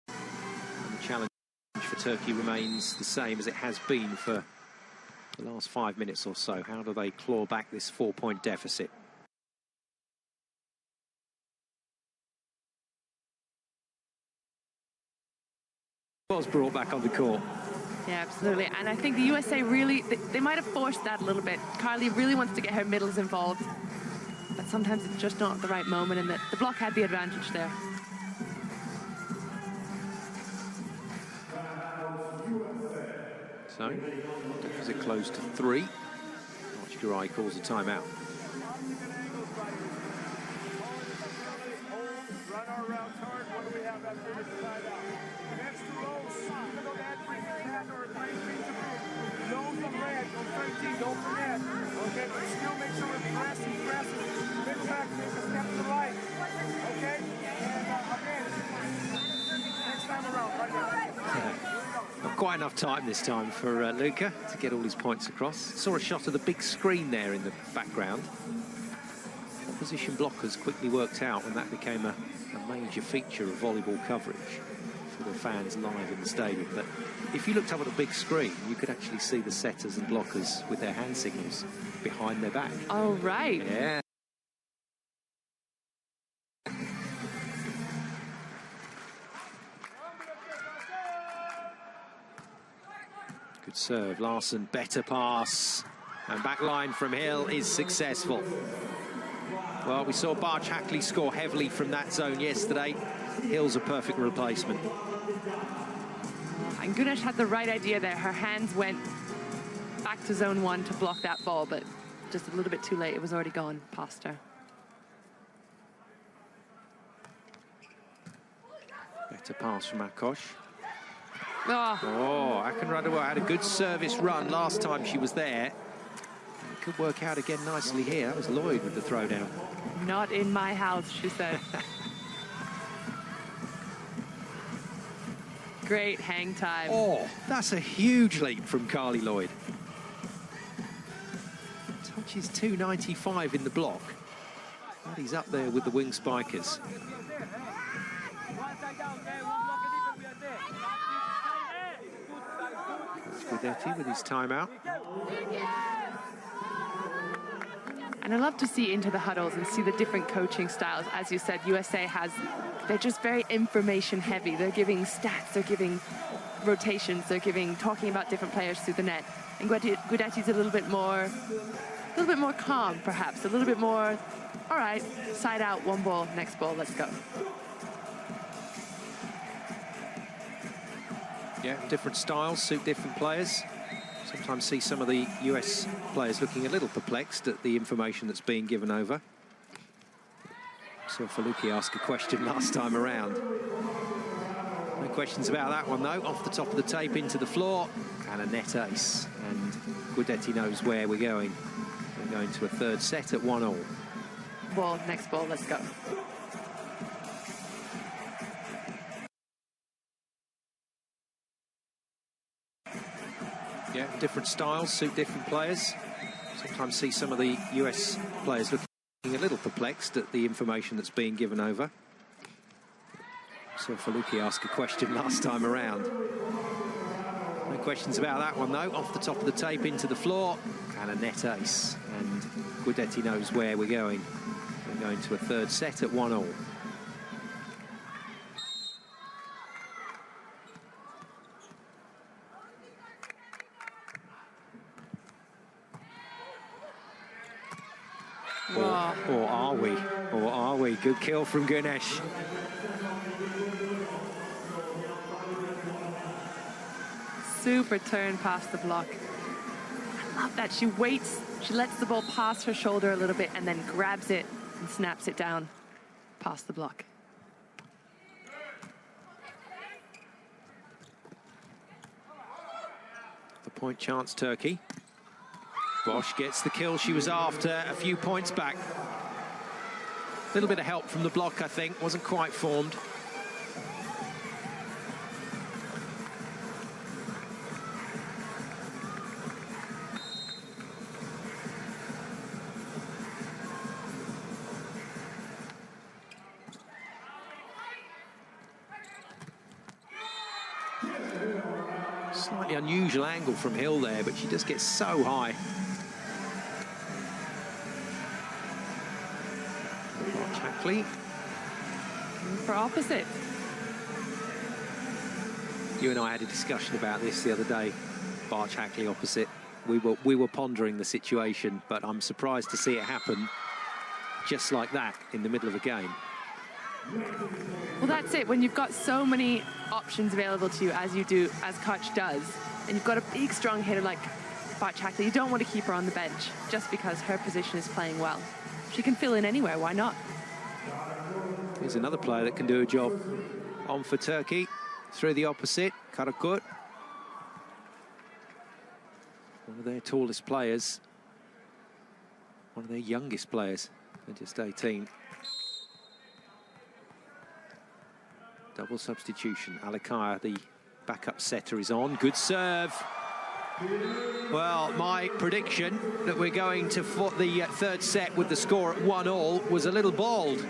And the challenge for Turkey remains the same as it has been for the last 5 minutes or so. How do they claw back this 4-point deficit? Was brought back on the court. Yeah, absolutely. And I think the USA really, they might have forced that a little bit. Carly really wants to get her middles involved, but sometimes it's just not the right moment, and the block had the advantage there. So, deficit close to 3. Archgurai calls a timeout. Run our routes hard. What do we have after this timeout? Next to Rose. Even though that brings it back or it brings things to move. Nose on red on 13. Don't forget. Okay, but still make sure we're pressing. Mid back, take a step to the right. Okay? And again, next time around, right now. Not quite enough time this time for Luka to get all his points across. Saw a shot of the big screen there in the background. Opposition blockers quickly worked out when that became a major feature of volleyball coverage for the fans live in the stadium. But if you looked up at a big screen, you could actually see the setters and blockers with their hand signals behind their back. Oh, right. Yeah. Good serve, Larson, better pass. And back line from Hill is successful. Well, we saw Barge Hackley score heavily from that zone yesterday. Hill's a perfect replacement. And Gunesh had the right idea there. Her hands went back to zone 1 to block that ball, but just a little bit too late. It was already gone past her. Better pass from Akosh. Oh, Akinradua had a good service run last time she was there. It could work out again nicely here. That was Lloyd with the throwdown. not in my house, she said. Great hang time. Oh, that's a huge leap from Carly Lloyd. Touches 295 in the block. And he's up there with the wing spikers. Gudetti with his timeout. And I love to see into the huddles and see the different coaching styles. As you said, USA they're just very information heavy. They're giving stats, they're giving rotations, talking about different players through the net. And Gudetti's a little bit more calm, perhaps, a little bit more, all right, side out, one ball, next ball, let's go. Yeah, different styles suit different players. Sometimes see some of the US players looking a little perplexed at the information that's being given over. Saw Faluki ask a question last time around. No questions about that one, though. Off the top of the tape into the floor. And a net ace. And Gudetti knows where we're going. We're going to a third set at 1-all. Ball, next ball, let's go. Yeah, different styles suit different players. Sometimes see some of the US players looking A little perplexed at the information that's being given over. Saw Faluki ask a question last time around. No questions about that one, though. Off the top of the tape into the floor. And a net ace. And Guidetti knows where we're going. We're going to a third set at 1-all. Or are we? Or are we? Good kill from Ganesh. Super turn past the block. I love that. She waits. She lets the ball pass her shoulder a little bit and then grabs it and snaps it down past the block. The point chance, Turkey. Bosch gets the kill she was after, a few points back. A little bit of help from the block, I think. Wasn't quite formed. Slightly unusual angle from Hill there, but she just gets so high. For opposite. You and I had a discussion about this the other day. Barch Hackley opposite. We were pondering the situation, but I'm surprised to see it happen just like that in the middle of a game. Well, that's it. When you've got so many options available to you, as you do, as Koch does, and you've got a big, strong hitter like Barch Hackley, you don't want to keep her on the bench just because her position is playing well. She can fill in anywhere. Why not? Here's another player that can do a job. On for Turkey, through the opposite, Karakurt. One of their tallest players. One of their youngest players. They're just 18. Double substitution. Alikaya, the backup setter, is on. Good serve. Well, my prediction that we're going to the third set with the score at 1-all was a little bold.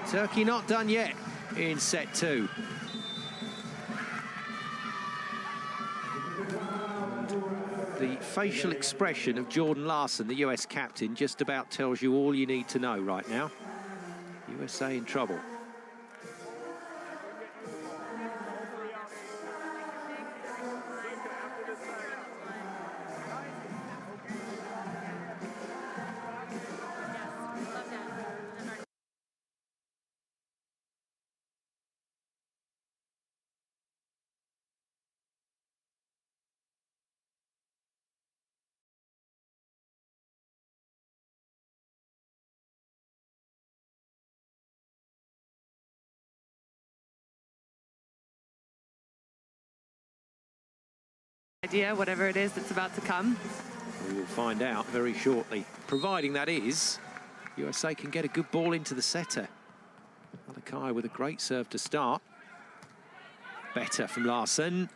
Turkey not done yet in set 2. And the facial expression of Jordan Larson, the US captain, just about tells you all you need to know right now. USA in trouble. Idea, whatever it is that's about to come. We will find out very shortly. Providing that is, USA can get a good ball into the setter. Alikaya with a great serve to start. Better from Larson.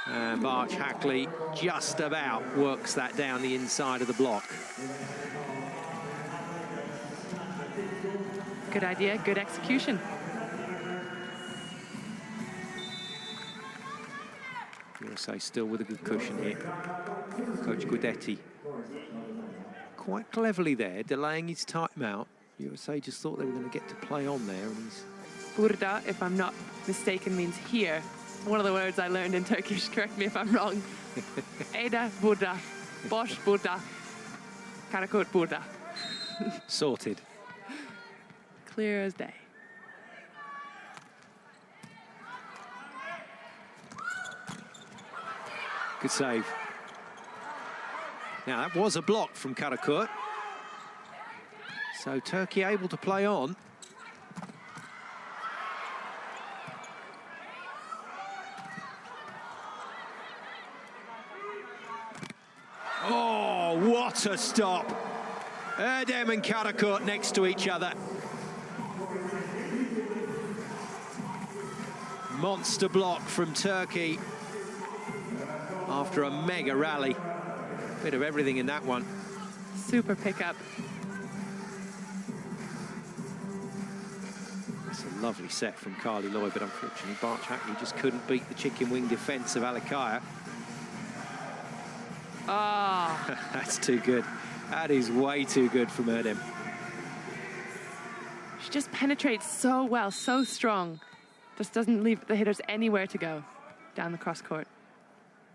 And Barch Hackley just about works that down the inside of the block. Good idea, good execution. USA still with a good cushion here. Coach Guidetti quite cleverly there, delaying his timeout. USA just thought they were going to get to play on there. And he's... Burada, if I'm not mistaken, means here. One of the words I learned in Turkish, correct me if I'm wrong. Eda burada, Bosch burada, Karakurt burada. Sorted. Clear as day. Good save. Now, that was a block from Karakurt. So Turkey able to play on. Oh, what a stop. Erdem and Karakurt next to each other. Monster block from Turkey after a mega rally. Bit of everything in that one. super pickup. It's a lovely set from Carly Lloyd, but unfortunately Barch Hackley just couldn't beat the chicken wing defence of Alikaya. Oh. That's too good. That is way too good from Erdem. She just penetrates so well, so strong. Just doesn't leave the hitters anywhere to go down the cross court.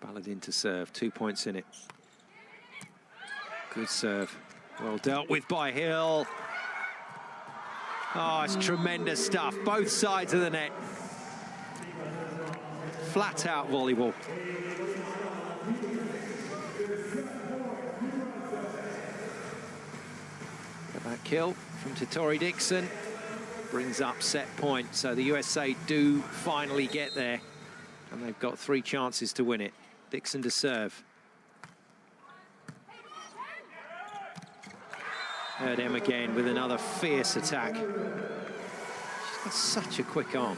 Balladin to serve, 2 points in it. Good serve. Well dealt with by Hill. Oh, it's tremendous stuff. Both sides of the net. Flat out volleyball. That kill from Titori Dixon brings up set point. So the USA do finally get there. And they've got 3 chances to win it. Dixon to serve. Erdem again with another fierce attack. She's got such a quick arm.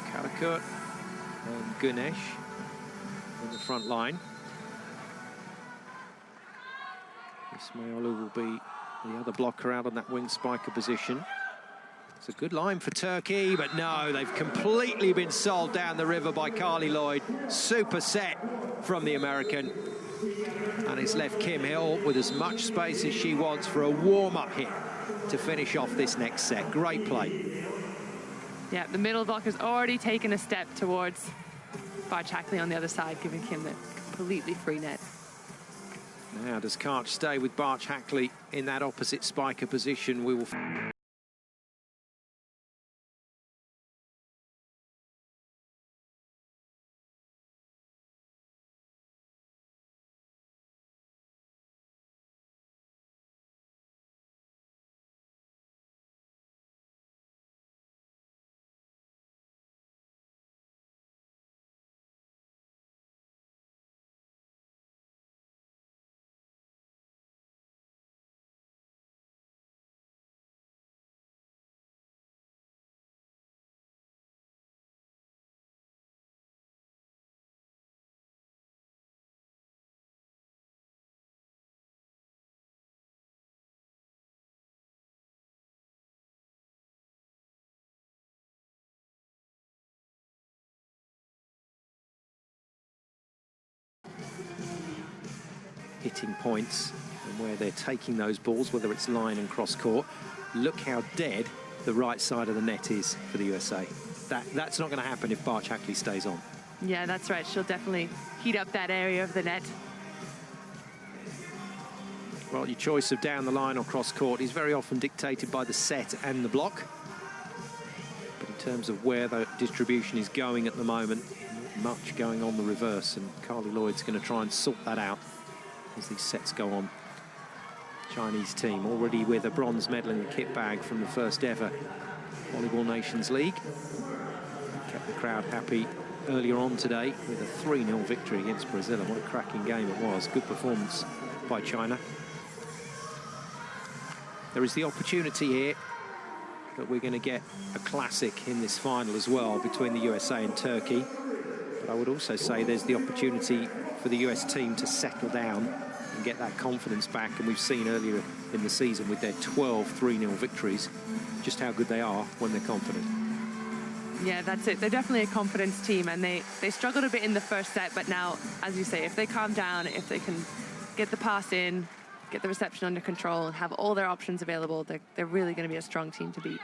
Karakurt and Gunesh in the front line. Ismailou will be the other blocker out on that wing spiker position. It's a good line for Turkey, but no, they've completely been sold down the river by Carly Lloyd. Super set from the American. And it's left Kim Hill with as much space as she wants for a warm-up hit to finish off this next set. Great play. Yeah, the middle blocker's already taken a step towards Barch Hackley on the other side, giving Kim the completely free net. Now, does Karch stay with Barch Hackley in that opposite spiker position? We will... hitting points and where they're taking those balls, whether it's line and cross court. Look how dead the right side of the net is for the USA. That's not going to happen if Barch Hackley stays on. Yeah, that's right. She'll definitely heat up that area of the net. Well, your choice of down the line or cross court is very often dictated by the set and the block. But in terms of where the distribution is going at the moment, not much going on the reverse, and Carly Lloyd's going to try and sort that out as these sets go on. Chinese team already with a bronze medal in the kit bag from the first ever Volleyball Nations League. Kept the crowd happy earlier on today with a 3-0 victory against Brazil, and what a cracking game it was. Good performance by China. There is the opportunity here that we're going to get a classic in this final as well between the USA and Turkey. But I would also say there's the opportunity for the US team to settle down and get that confidence back. And we've seen earlier in the season with their 12 3-0 victories just how good they are when they're confident. Yeah, that's it. They're definitely a confidence team, and they struggled a bit in the first set, but now, as you say, if they calm down, if they can get the pass in, get the reception under control, and have all their options available, they're really going to be a strong team to beat.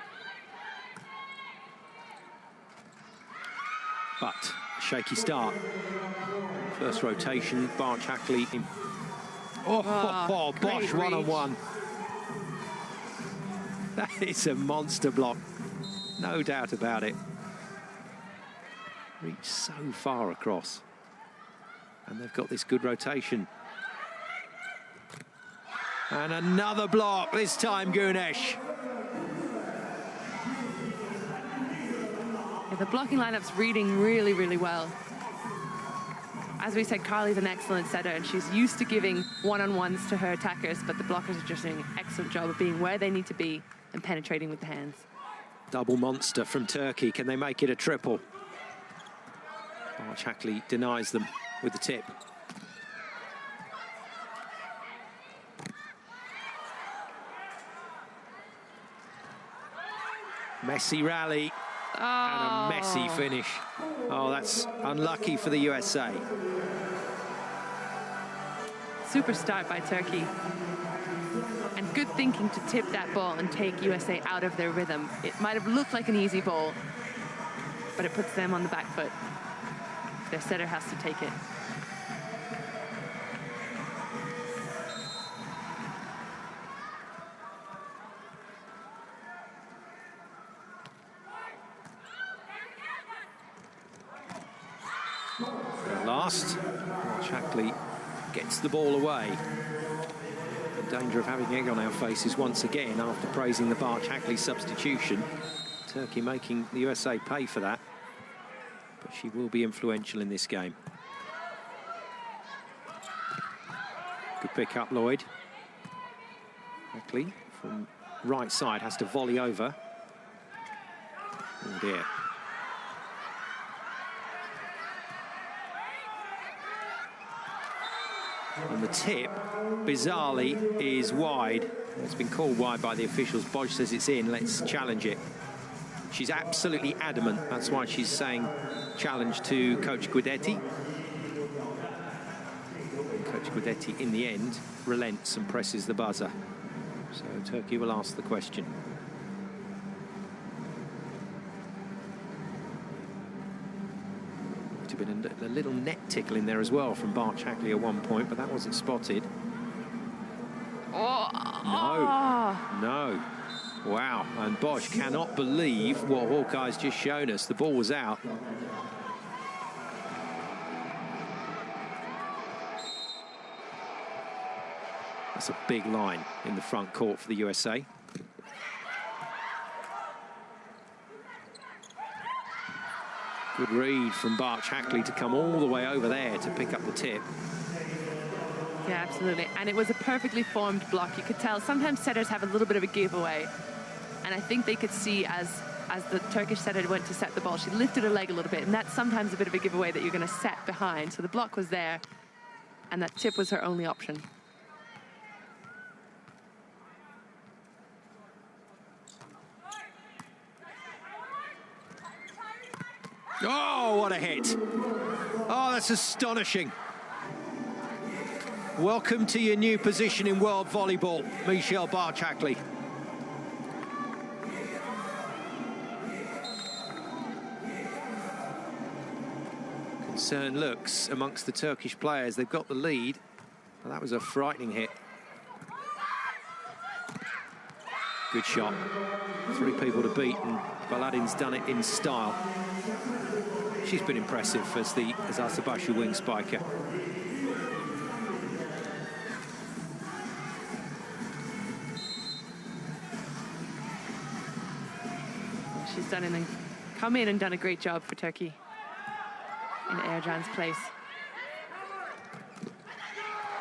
But a shaky start. First rotation, Barch Hackley. Bosch one-on-one. That is a monster block. No doubt about it. Reached so far across. And they've got this good rotation. And another block, this time Gunesh. Yeah, the blocking lineup's reading really, really well. As we said, Carly's an excellent setter, and she's used to giving one-on-ones to her attackers, but the blockers are just doing an excellent job of being where they need to be and penetrating with the hands. Double monster from Turkey. Can they make it a triple? Barch-Hackley denies them with the tip. Messy rally and a messy finish. Oh, that's unlucky for the USA. Super start by Turkey. And good thinking to tip that ball and take USA out of their rhythm. It might have looked like an easy ball, but it puts them on the back foot. Their setter has to take it. At last, Barch-Hackley gets the ball away. In danger of having egg on our faces once again after praising the Barch-Hackley substitution. Turkey making the USA pay for that. But she will be influential in this game. Good pick up, Lloyd. Hackley from right side has to volley over. Oh dear. And the tip, bizarrely, is wide. It's been called wide by the officials. Bosch says it's in. Let's challenge it. She's absolutely adamant. That's why she's saying challenge to Coach Guidetti. Coach Guidetti, in the end, relents and presses the buzzer. So Turkey will ask the question. Been a little net tickle in there as well from Barch-Hackley at one point, but that wasn't spotted. No. Wow, and Bosch cannot believe what Hawkeye's just shown us. The ball was out. That's a big line in the front court for the USA. Good read from Barch-Hackley to come all the way over there to pick up the tip. Yeah, absolutely. And it was a perfectly formed block. You could tell sometimes setters have a little bit of a giveaway. And I think they could see as the Turkish setter went to set the ball, she lifted her leg a little bit. And that's sometimes a bit of a giveaway that you're going to set behind. So the block was there. And that tip was her only option. Oh, what a hit. Oh, that's astonishing. Welcome to your new position in world volleyball, Michelle Barch-Hackley. Concerned looks amongst the Turkish players. They've got the lead. Well, that was a frightening hit. Good shot. 3 people to beat, and Baladin's done it in style. She's been impressive as our Sabashu wing spiker. She's come in and done a great job for Turkey in Ercan's place.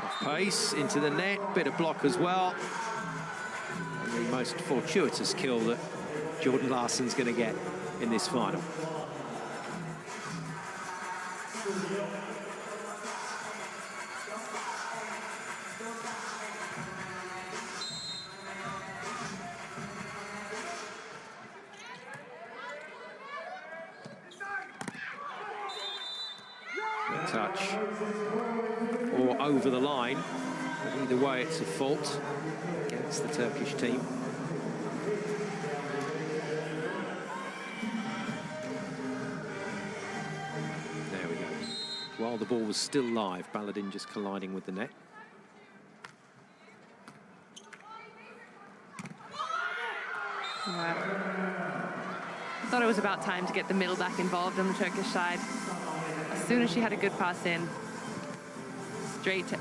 Off pace into the net, bit of block as well. And the most fortuitous kill that Jordan Larsson's going to get in this final. A touch or over the line. But either way, it's a fault against the Turkish team. While the ball was still live, Baladin just colliding with the net. Wow. I thought it was about time to get the middle back involved on the Turkish side. As soon as she had a good pass in, straight to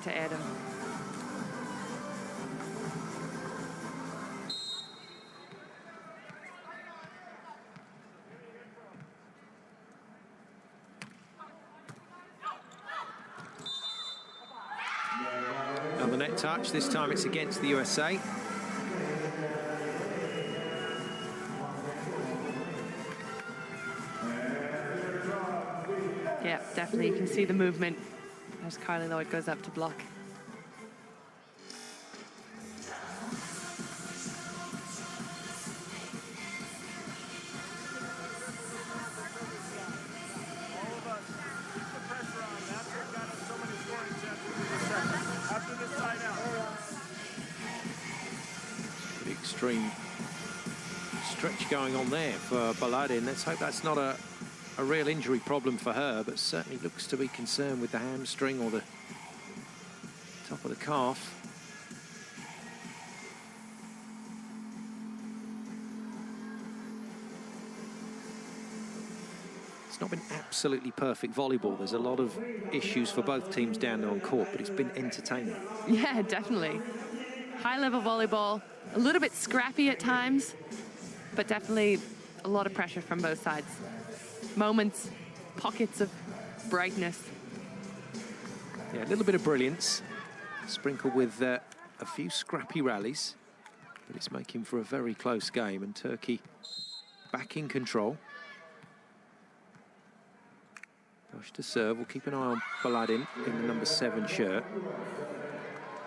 Erdem. Another net touch, this time it's against the USA. definitely you can see the movement as Carly Lloyd goes up to block. Extreme stretch going on there for Baladin. Let's hope that's not a real injury problem for her, but certainly looks to be concerned with the hamstring or the top of the calf. It's not been absolutely perfect volleyball. There's a lot of issues for both teams down there on court, but it's been entertaining. Yeah, definitely. High-level volleyball, a little bit scrappy at times, but definitely a lot of pressure from both sides. Moments, pockets of brightness. Yeah, a little bit of brilliance, sprinkled with a few scrappy rallies, but it's making for a very close game, and Turkey back in control. Bosch to serve. We'll keep an eye on Baladin in the number 7 shirt.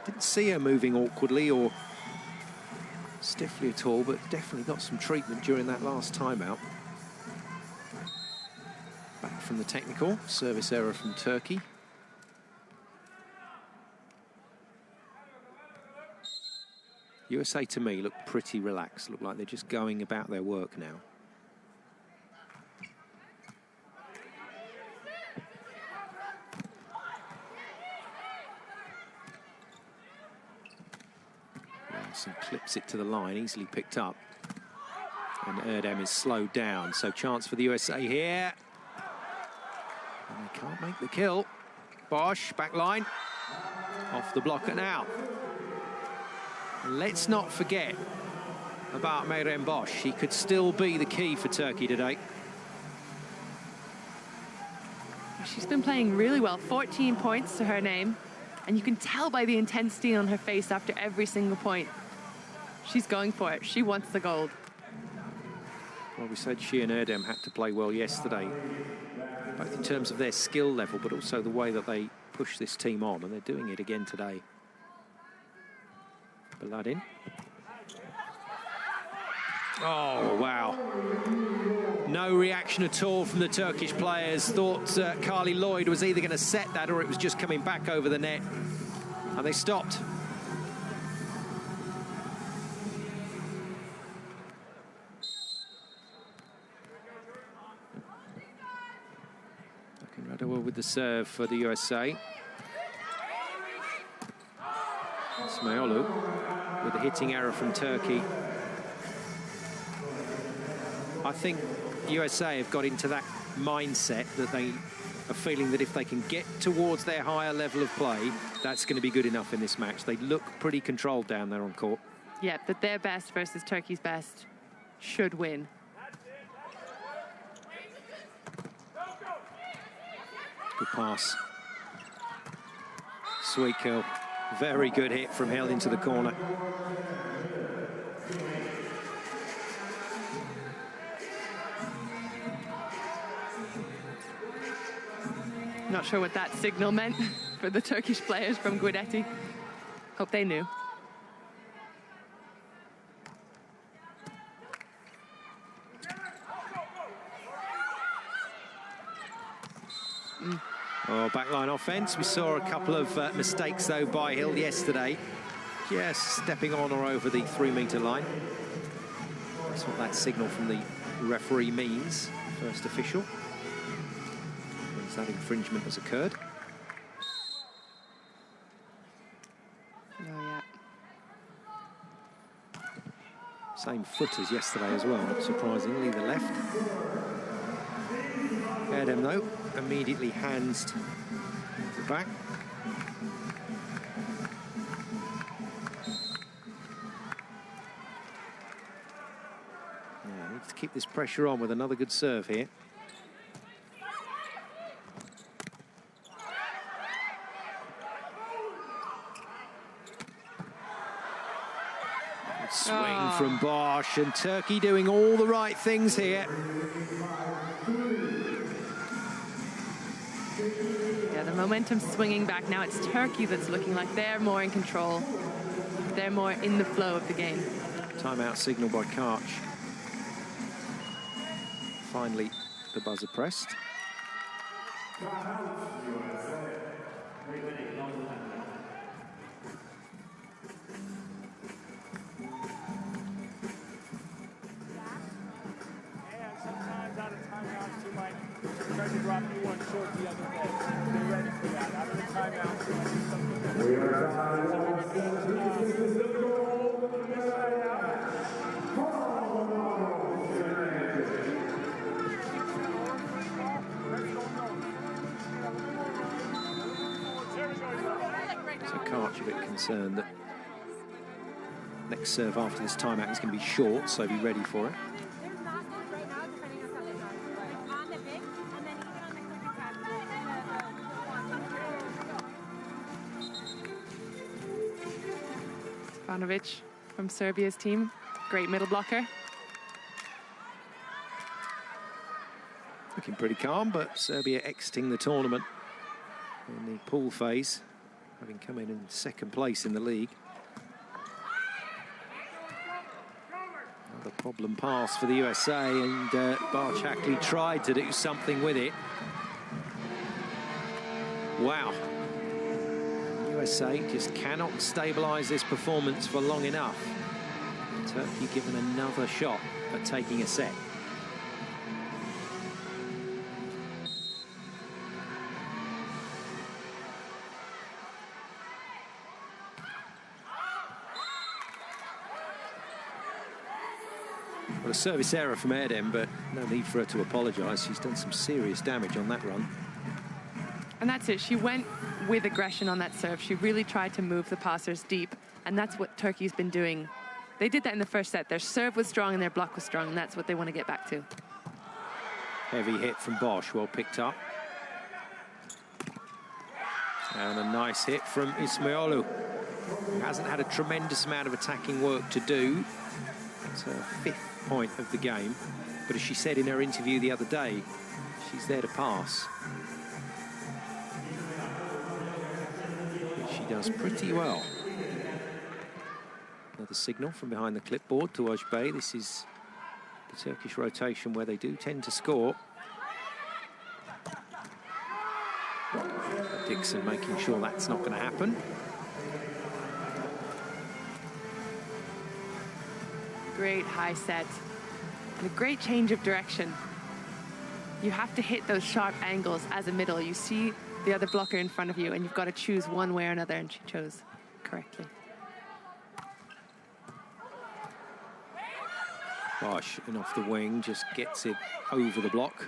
Didn't see her moving awkwardly or stiffly at all, but definitely got some treatment during that last timeout. Back from the technical, service error from Turkey. USA to me look pretty relaxed, look like they're just going about their work now. And clips it to the line, easily picked up. And Erdem is slowed down, so chance for the USA here. And they can't make the kill. Bosch, back line. Off the blocker now. Let's not forget about Meirem Bosch. He could still be the key for Turkey today. She's been playing really well, 14 points to her name. And you can tell by the intensity on her face after every single point. She's going for it. She wants the gold. Well, we said she and Erdem had to play well yesterday, both in terms of their skill level, but also the way that they push this team on, and they're doing it again today. Baladin. Oh, wow. No reaction at all from the Turkish players. Thought Carly Lloyd was either going to set that or it was just coming back over the net. And they stopped. With the serve for the USA. Smayoğlu with a hitting error from Turkey. I think USA have got into that mindset that they are feeling that if they can get towards their higher level of play, that's going to be good enough in this match. They look pretty controlled down there on court. Yeah, that their best versus Turkey's best should win. Good pass. Sweet kill. Very good hit from held into the corner. Not sure what that signal meant for the Turkish players from Guidetti. Hope they knew. Oh, backline offense. We saw a couple of mistakes, though, by Hill yesterday. Just stepping on or over the 3-meter line. That's what that signal from the referee means. First official. Means that infringement has occurred. Oh, yeah. Same foot as yesterday as well, not surprisingly, the left. Erdem, though, immediately hands to the back. Yeah, needs to keep this pressure on with another good serve here. Good swing from Bosch, and Turkey doing all the right things here. Yeah, the momentum's swinging back now. It's Turkey that's looking like they're more in control. They're more in the flow of the game. Timeout signal by Karch. Finally, the buzzer pressed. Sometimes out of timeouts, you might try to drop you one short the other day. They're ready for that. Out of the timeouts, you might see something So Karch a bit concerned that next serve after this timeout is going to be short, so be ready for it. Ivanovic from Serbia's team, great middle blocker. Looking pretty calm, but Serbia exiting the tournament in the pool phase, having come in second place in the league. Another problem pass for the USA, and Barchakli tried to do something with it. Wow. USA just cannot stabilise this performance for long enough. Turkey given another shot at taking a set. Well, a service error from Erdem, but no need for her to apologise. She's done some serious damage on that run. And that's it. She went with aggression on that serve. She really tried to move the passers deep, and that's what Turkey's been doing. They did that in the first set. Their serve was strong and their block was strong, and that's what they want to get back to. Heavy hit from Bosch, well picked up. And a nice hit from Ismailou, who hasn't had a tremendous amount of attacking work to do. It's her 5th point of the game. But as she said in her interview the other day, she's there to pass. Which she does pretty well. Another signal from behind the clipboard to Ojbey. This is the Turkish rotation where they do tend to score. Dixon making sure that's not going to happen. Great high set and a great change of direction. You have to hit those sharp angles as a middle. You see the other blocker in front of you and you've got to choose one way or another, and she chose correctly. Bosch, and off the wing, just gets it over the block.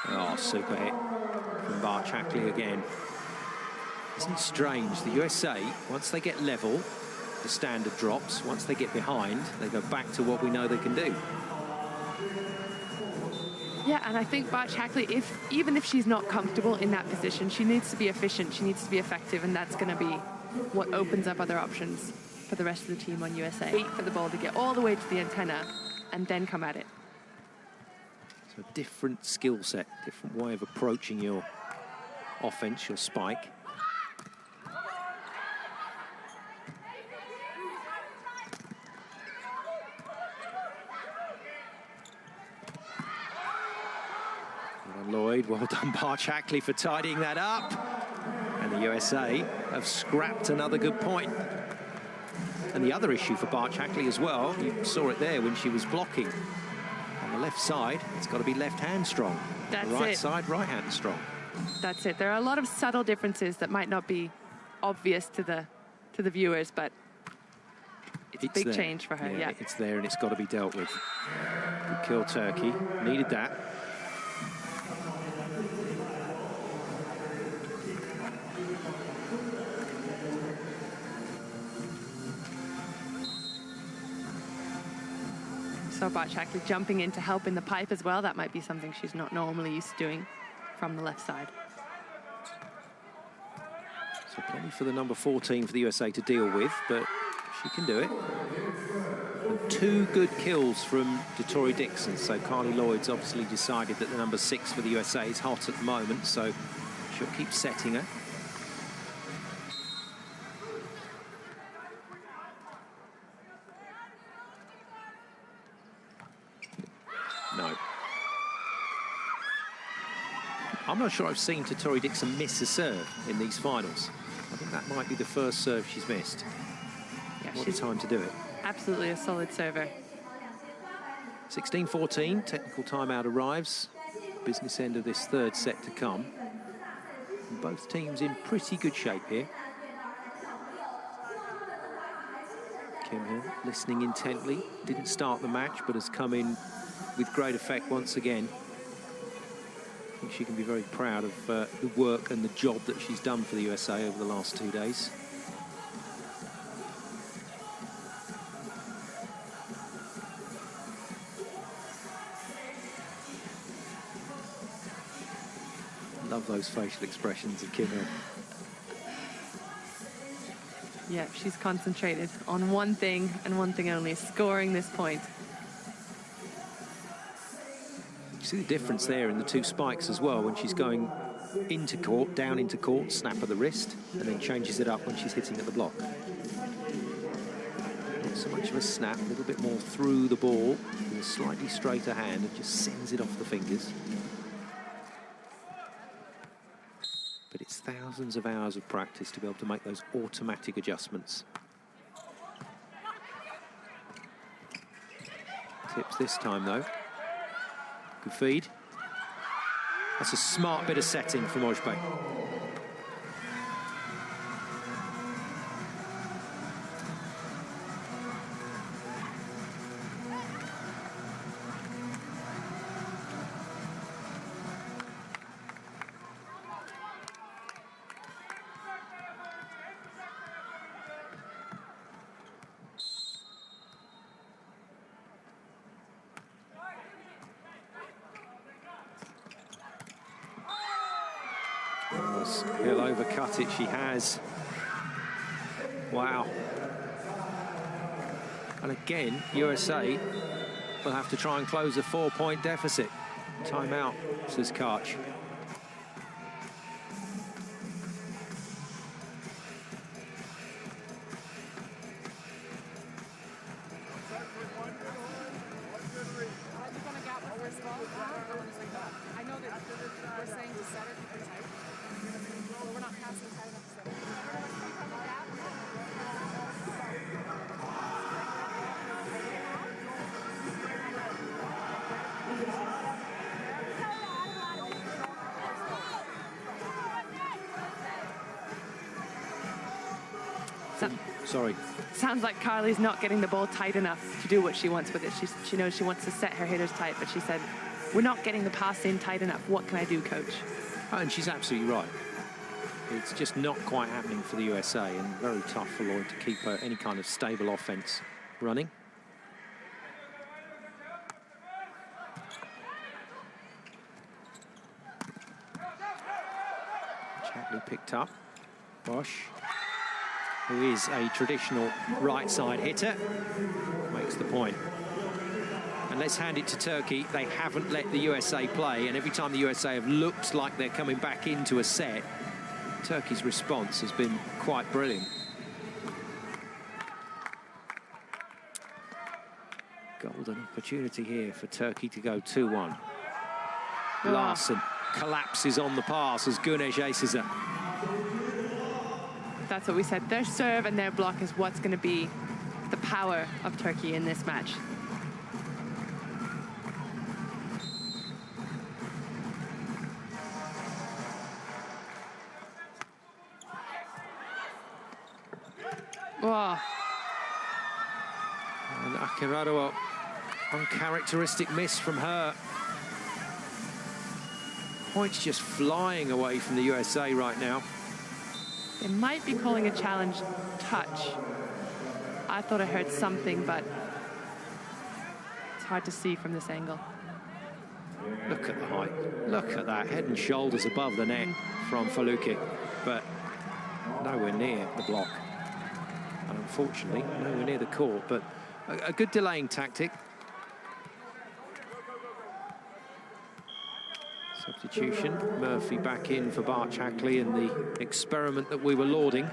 Oh, super hit from Barchakli again. Isn't it strange? The USA, once they get level, the standard drops. Once they get behind, they go back to what we know they can do. Yeah, and I think Barchakli, even if she's not comfortable in that position, she needs to be efficient, she needs to be effective, and that's going to be what opens up other options for the rest of the team on USA. Wait for the ball to get all the way to the antenna and then come at it. So a different skill set, different way of approaching your offense, your spike. Lloyd, well done Barchakli for tidying that up. And the USA have scrapped another good point. And the other issue for Barchakli as well, you saw it there when she was blocking. On the left side, it's got to be left hand strong. That's the right it. side, right hand strong. That's it. There are a lot of subtle differences that might not be obvious to the viewers, but it's a big there. change for her. Yeah, It's there and it's got to be dealt with. Good kill, Turkey. Needed that. So Barchakli jumping in to help in the pipe as well. That might be something she's not normally used to doing from the left side. So plenty for the number 14 for the USA to deal with, but she can do it. And 2 good kills from Tori Dixon, so Carly Lloyd's obviously decided that the number 6 for the USA is hot at the moment, so she'll keep setting her. No. I'm not sure I've seen Tori Dixon miss a serve in these finals. I think that might be the first serve she's missed. Yeah, what a time to do it. Absolutely a solid server. 16-14, technical timeout arrives. Business end of this third set to come. And both teams in pretty good shape here. Kim Hill listening intently. Didn't start the match, but has come in with great effect once again. I think she can be very proud of the work and the job that she's done for the USA over the last 2 days. Love those facial expressions of Kim Hill. Yeah, she's concentrated on one thing and one thing only, scoring this point. You see the difference there in the 2 spikes as well when she's going into court, down into court, snap of the wrist, and then changes it up when she's hitting at the block. Not so much of a snap, a little bit more through the ball with a slightly straighter hand and just sends it off the fingers. But it's thousands of hours of practice to be able to make those automatic adjustments. Tips this time though. Good feed. That's a smart bit of setting from Ojbe. He'll overcut it, she has. Wow. And again, USA will have to try and close a 4-point deficit. Timeout, says Karch. Sorry. Sounds like Carly's not getting the ball tight enough to do what she wants with it. She knows she wants to set her hitters tight, but she said, we're not getting the pass in tight enough. What can I do, coach? And she's absolutely right. It's just not quite happening for the USA, and very tough for Lloyd to keep any kind of stable offense running. Chatley picked up. Bosch, who is a traditional right side hitter, makes the point. And let's hand it to Turkey. They haven't let the USA play, and every time the USA have looked like they're coming back into a set, Turkey's response has been quite brilliant. Golden opportunity here for Turkey to go 2-1. Larson collapses on the pass as Güneş aces her. That's what we said. Their serve and their block is what's going to be the power of Turkey in this match. Wow. And Akiraro, uncharacteristic miss from her. Points just flying away from the USA right now. They might be calling a challenge touch. I thought I heard something, but it's hard to see from this angle. Look at the height. Look at that. Head and shoulders above the net from Falukic, but nowhere near the block. And unfortunately, nowhere near the court. But a good delaying tactic. Substitution, Murphy back in for Bart Shackley, and the experiment that we were lauding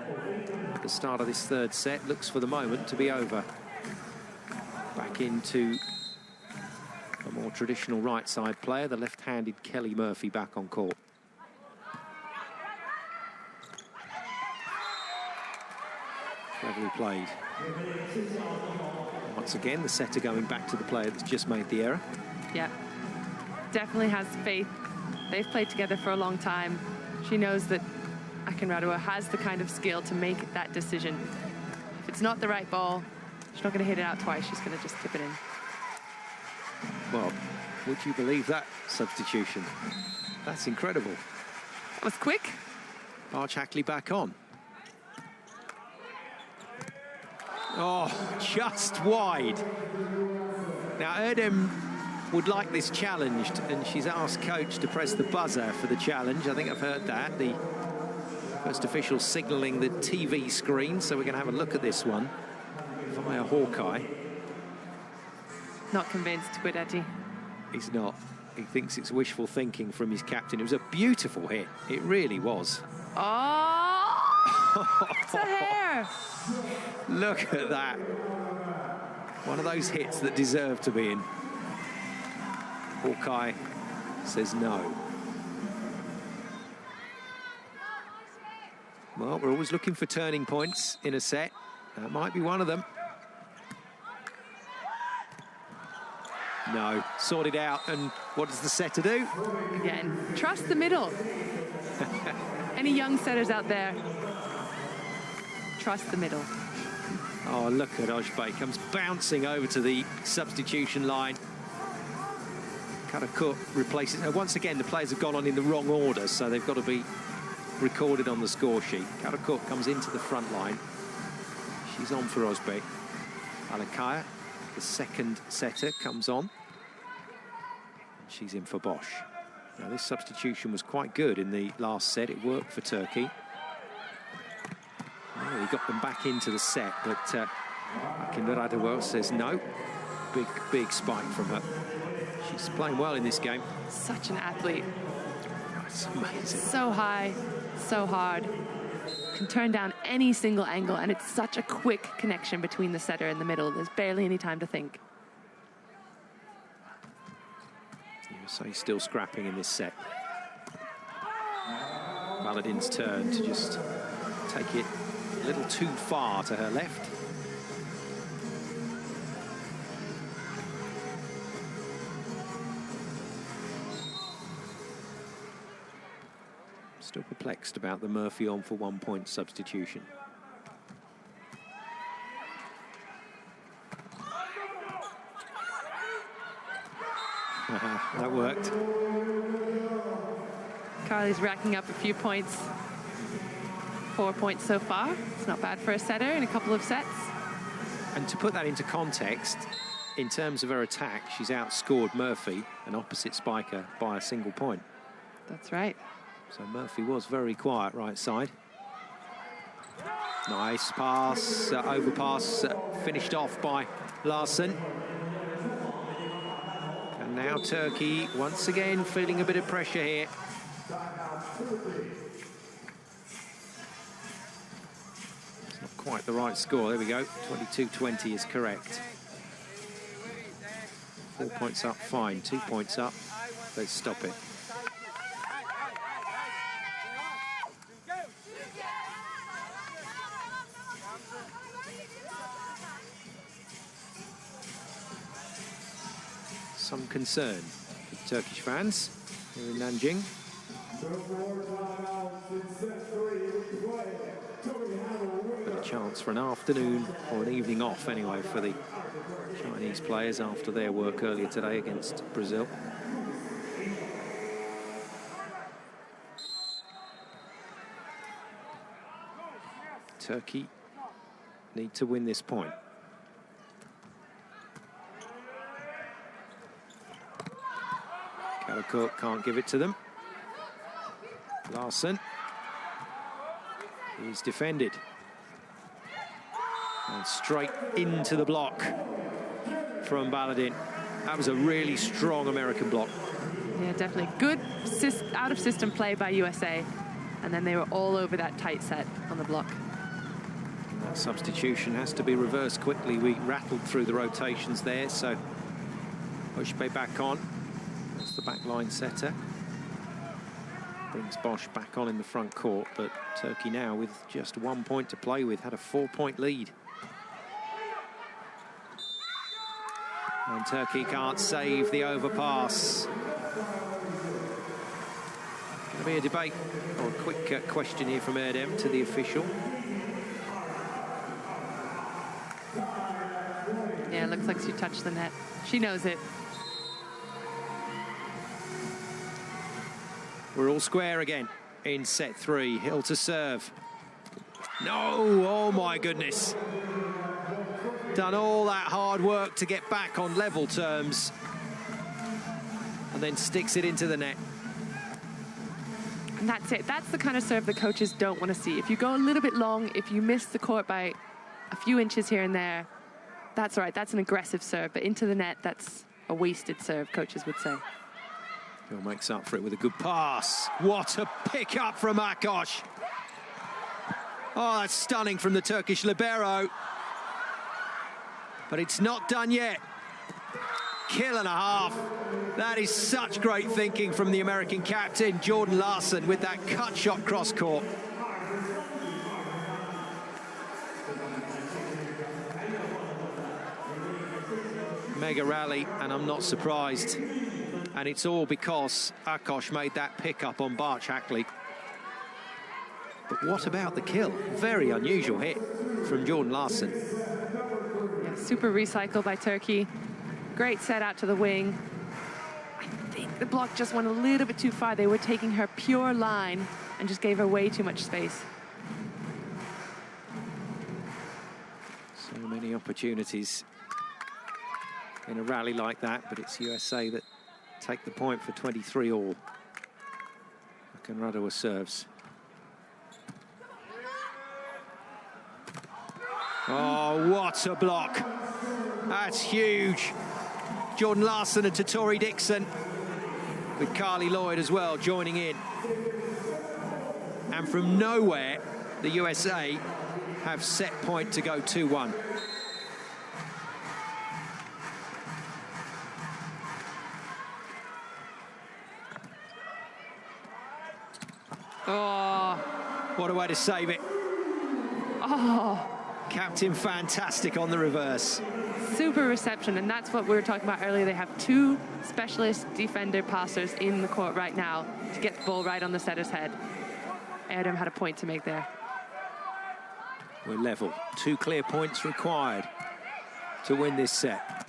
at the start of this third set looks for the moment to be over. Back into a more traditional right side player, the left-handed Kelly Murphy back on court. Cleverly played. Once again, the setter going back to the player that's just made the error. Yeah, definitely has faith. They've played together for a long time. She knows that Akinradua has the kind of skill to make that decision. If it's not the right ball, she's not going to hit it out twice. She's going to just tip it in. Well, would you believe that substitution? That's incredible. That was quick. Bart Shackley back on. Oh, just wide. Now, Erdem would like this challenged, and she's asked coach to press the buzzer for the challenge. I think I've heard that. The first official signalling the TV screen, so we're going to have a look at this one via Hawkeye. Not convinced, Guidetti. He's not. He thinks it's wishful thinking from his captain. It was a beautiful hit. It really was. Oh, it's a hair. Look at that. One of those hits that deserve to be in. Hawkeye says no. Well, we're always looking for turning points in a set. That might be one of them. No, sorted out. And what does the setter do? Again, trust the middle. Any young setters out there, trust the middle. Oh, look at Ojbe. Comes bouncing over to the substitution line. Karakut replaces her. Once again, the players have gone on in the wrong order, so they've got to be recorded on the score sheet. Karakut comes into the front line. She's on for Ojbe. Alakaya, the second setter, comes on. She's in for Bosch. Now, this substitution was quite good in the last set. It worked for Turkey. Oh, he got them back into the set, but Akinradua says no. Big spike from her. She's playing well in this game. Such an athlete. It's amazing. So high, so hard. Can turn down any single angle, and it's such a quick connection between the setter and the middle. There's barely any time to think. USA still scrapping in this set. Baladin's turn to just take it a little too far to her left. Still perplexed about the Murphy on for 1 point substitution. That worked. Carly's racking up a few points. 4 points so far. It's not bad for a setter in a couple of sets. And to put that into context, in terms of her attack, she's outscored Murphy, an opposite spiker, by a single point. That's right. So Murphy was very quiet right side. Nice pass, overpass, finished off by Larson. And now Turkey, once again, feeling a bit of pressure here. It's not quite the right score. There we go. 22-20 is correct. 4 points up, fine. 2 points up. Let's stop it. Some concern for Turkish fans here in Nanjing. But a chance for an afternoon or an evening off anyway for the Chinese players after their work earlier today against Brazil. Turkey need to win this point. Karakut can't give it to them. Larson is defended. And straight into the block. from Baladin. That was a really strong American block. Yeah, definitely. Good out-of-system play by USA. And then they were all over that tight set on the block. That substitution has to be reversed quickly. We rattled through the rotations there, so Oshpe back on. That's the backline setter. Brings Bosch back on in the front court, but Turkey now with just 1 point to play with, had a 4-point lead. And Turkey can't save the overpass. Going to be a debate or a quick question here from Erdem to the official. Yeah, it looks like she touched the net. She knows it. We're all square again in set 3. Hill to serve. No, oh my goodness. Done all that hard work to get back on level terms. And then sticks it into the net. And that's it. That's the kind of serve the coaches don't want to see. If you go a little bit long, if you miss the court by a few inches here and there, that's all right. That's an aggressive serve. But into the net, that's a wasted serve, coaches would say. Hill makes up for it with a good pass. What a pick up from Akosh. Oh, that's stunning from the Turkish libero. But it's not done yet. Kill and a half. That is such great thinking from the American captain, Jordan Larson, with that cut shot cross court. Mega rally, and I'm not surprised. And it's all because Akosh made that pick-up on Barch Hackley. But what about the kill? Very unusual hit from Jordan Larson. Yeah, super recycle by Turkey. Great set out to the wing. I think the block just went a little bit too far. They were taking her pure line and just gave her way too much space. So many opportunities in a rally like that, but it's USA that take the point for 23 all. Akinradova serves. Oh, what a block. That's huge. Jordan Larson and Totori Dixon, with Carly Lloyd as well joining in. And from nowhere, the USA have set point to go 2-1. Oh, what a way to save it. Oh. Captain fantastic on the reverse. Super reception, and that's what we were talking about earlier. They have two specialist defender passers in the court right now to get the ball right on the setter's head. Erdem had a point to make there. We're level. 2 clear points required to win this set.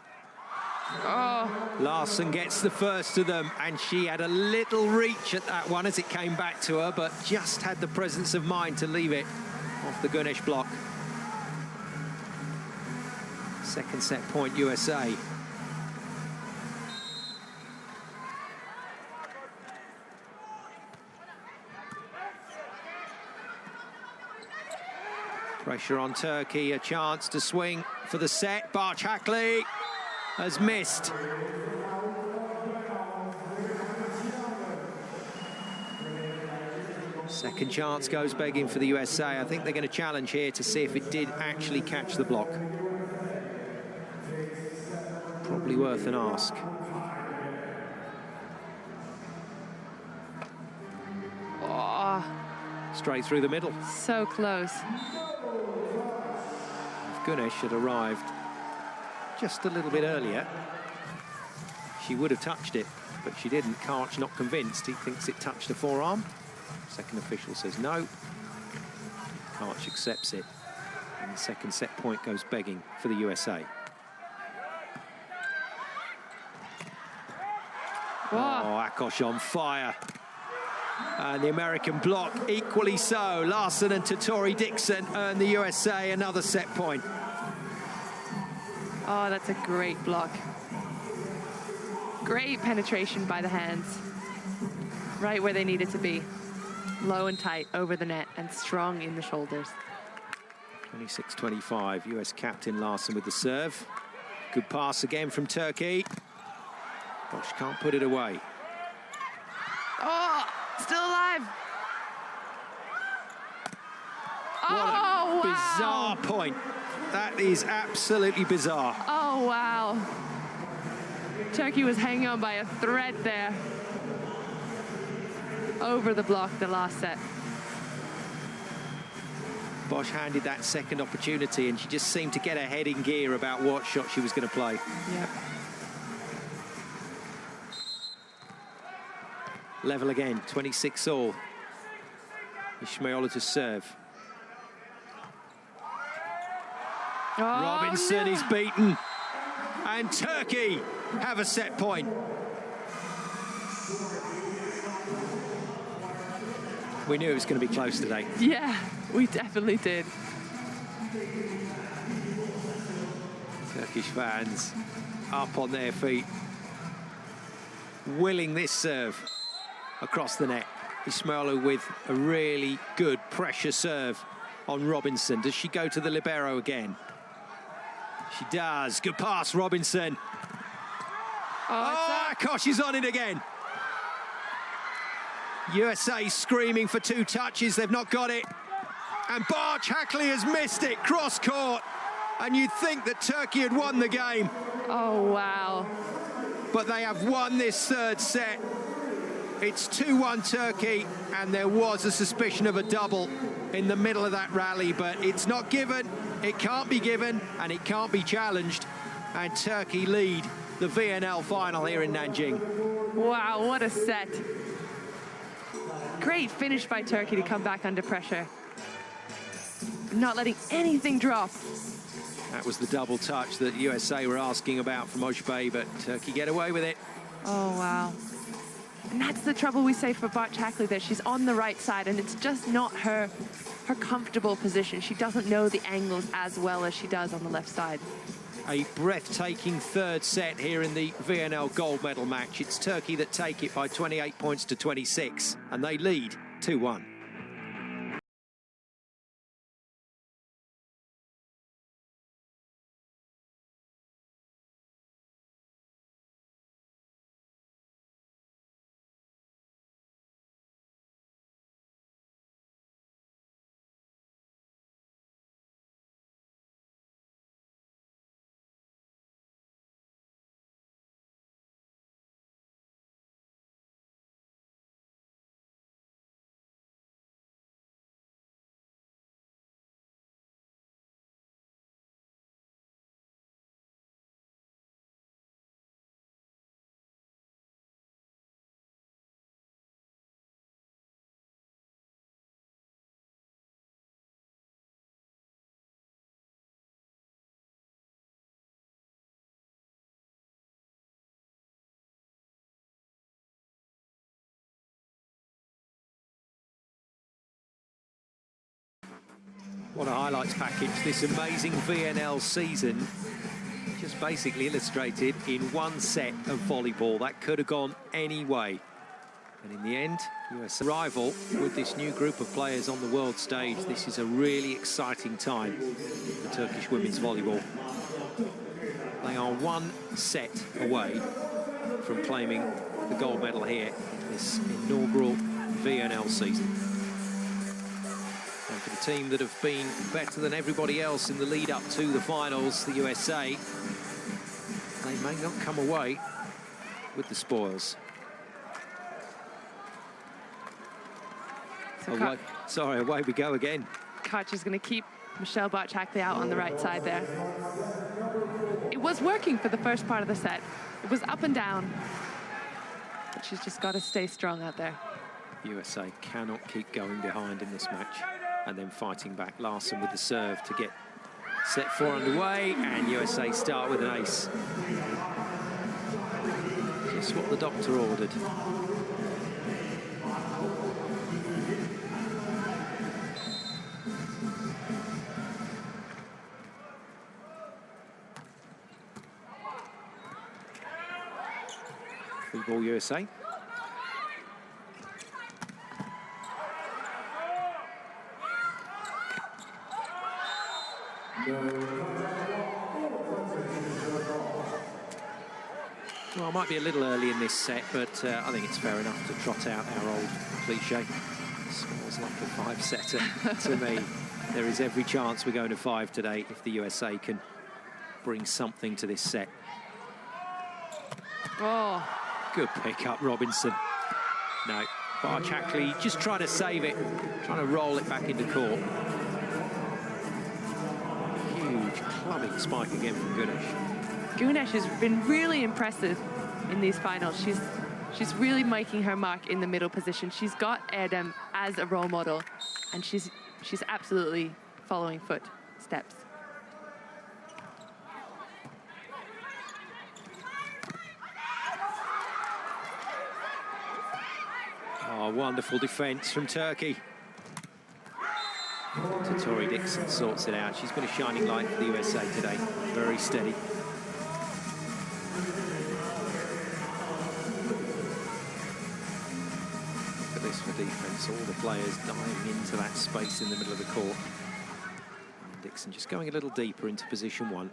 Oh. Larson gets the first of them, and she had a little reach at that one as it came back to her, but just had the presence of mind to leave it off the Gunesh block. Second set point, USA. Pressure on Turkey, a chance to swing for the set. Barch Hackley has missed. Second chance goes begging for the USA. I think they're going to challenge here to see if it did actually catch the block. Probably worth an ask. Oh. Straight through the middle. So close. If Gunesh had arrived just a little bit earlier, she would have touched it, but she didn't. Karch not convinced. He thinks it touched the forearm. Second official says no. Karch accepts it. And the second set point goes begging for the USA. Whoa. Oh, Akosh on fire. And the American block equally so. Larson and Totori Dixon earn the USA another set point. Oh, that's a great block. Great penetration by the hands. Right where they needed to be. Low and tight over the net and strong in the shoulders. 26-25, US captain Larson with the serve. Good pass again from Turkey. Bosch can't put it away. Oh, still alive. What Oh, a wow. bizarre point. That is absolutely bizarre. Oh, wow. Turkey was hanging on by a thread there. Over the block, the last set. Bosch handed that second opportunity and she just seemed to get her head in gear about what shot she was going to play. Yep. Level again, 26 all. Ismailova to serve. Oh, Robinson no. is beaten. And Turkey have a set point. We knew it was going to be close today. Yeah, we definitely did. Turkish fans up on their feet, willing this serve across the net. Ismailova with a really good pressure serve on Robinson. Does she go to the libero again? She does. Good pass, Robinson. Oh, gosh, she's on it again. USA screaming for 2 touches. They've not got it. And Barch Hackley has missed it, cross court. And you'd think that Turkey had won the game. Oh, wow. But they have won this third set. It's 2-1 Turkey, and there was a suspicion of a double in the middle of that rally, but it's not given, it can't be given, and it can't be challenged. And Turkey lead the VNL final here in Nanjing. Wow, what a set. Great finish by Turkey to come back under pressure. Not letting anything drop. That was the double touch that USA were asking about from Ojbey, but Turkey get away with it. Oh, wow. And that's the trouble we say for Barch Hackley there. She's on the right side, and it's just not her comfortable position. She doesn't know the angles as well as she does on the left side. A breathtaking third set here in the VNL gold medal match. It's Turkey that take it by 28 points to 26, and they lead 2-1. What a highlights package, this amazing VNL season. Just basically illustrated in one set of volleyball. That could have gone any way. And in the end, US arrival with this new group of players on the world stage. This is a really exciting time for Turkish women's volleyball. They are one set away from claiming the gold medal here in this inaugural VNL season. And for the team that have been better than everybody else in the lead up to the finals, the USA, they may not come away with the spoils. So away we go again. Koch is going to keep Michelle Barch Hackley out on the right side there. It was working for the first part of the set. It was up and down. But she's just got to stay strong out there. USA cannot keep going behind in this match and then fighting back. Larson with the serve to get set 4 underway, and USA start with an ace. Just what the doctor ordered. Free ball USA. Well, it might be a little early in this set, but I think it's fair enough to trot out our old cliche. Smells like a five-setter to me. There is every chance we're going to 5 today if the USA can bring something to this set. Oh. Good pick-up, Robinson. No, Barchakli just trying to save it, trying to roll it back into court. Huge clubbing spike again from Gunesh. Gunesh has been really impressive in these finals. She's really making her mark in the middle position. She's got Erdem as a role model, and she's absolutely following footsteps. Oh, wonderful defence from Turkey. Tori Dixon sorts it out. She's been a shining light for the USA today. Very steady. Look at this for defence. All the players diving into that space in the middle of the court. Dixon just going a little deeper into position 1.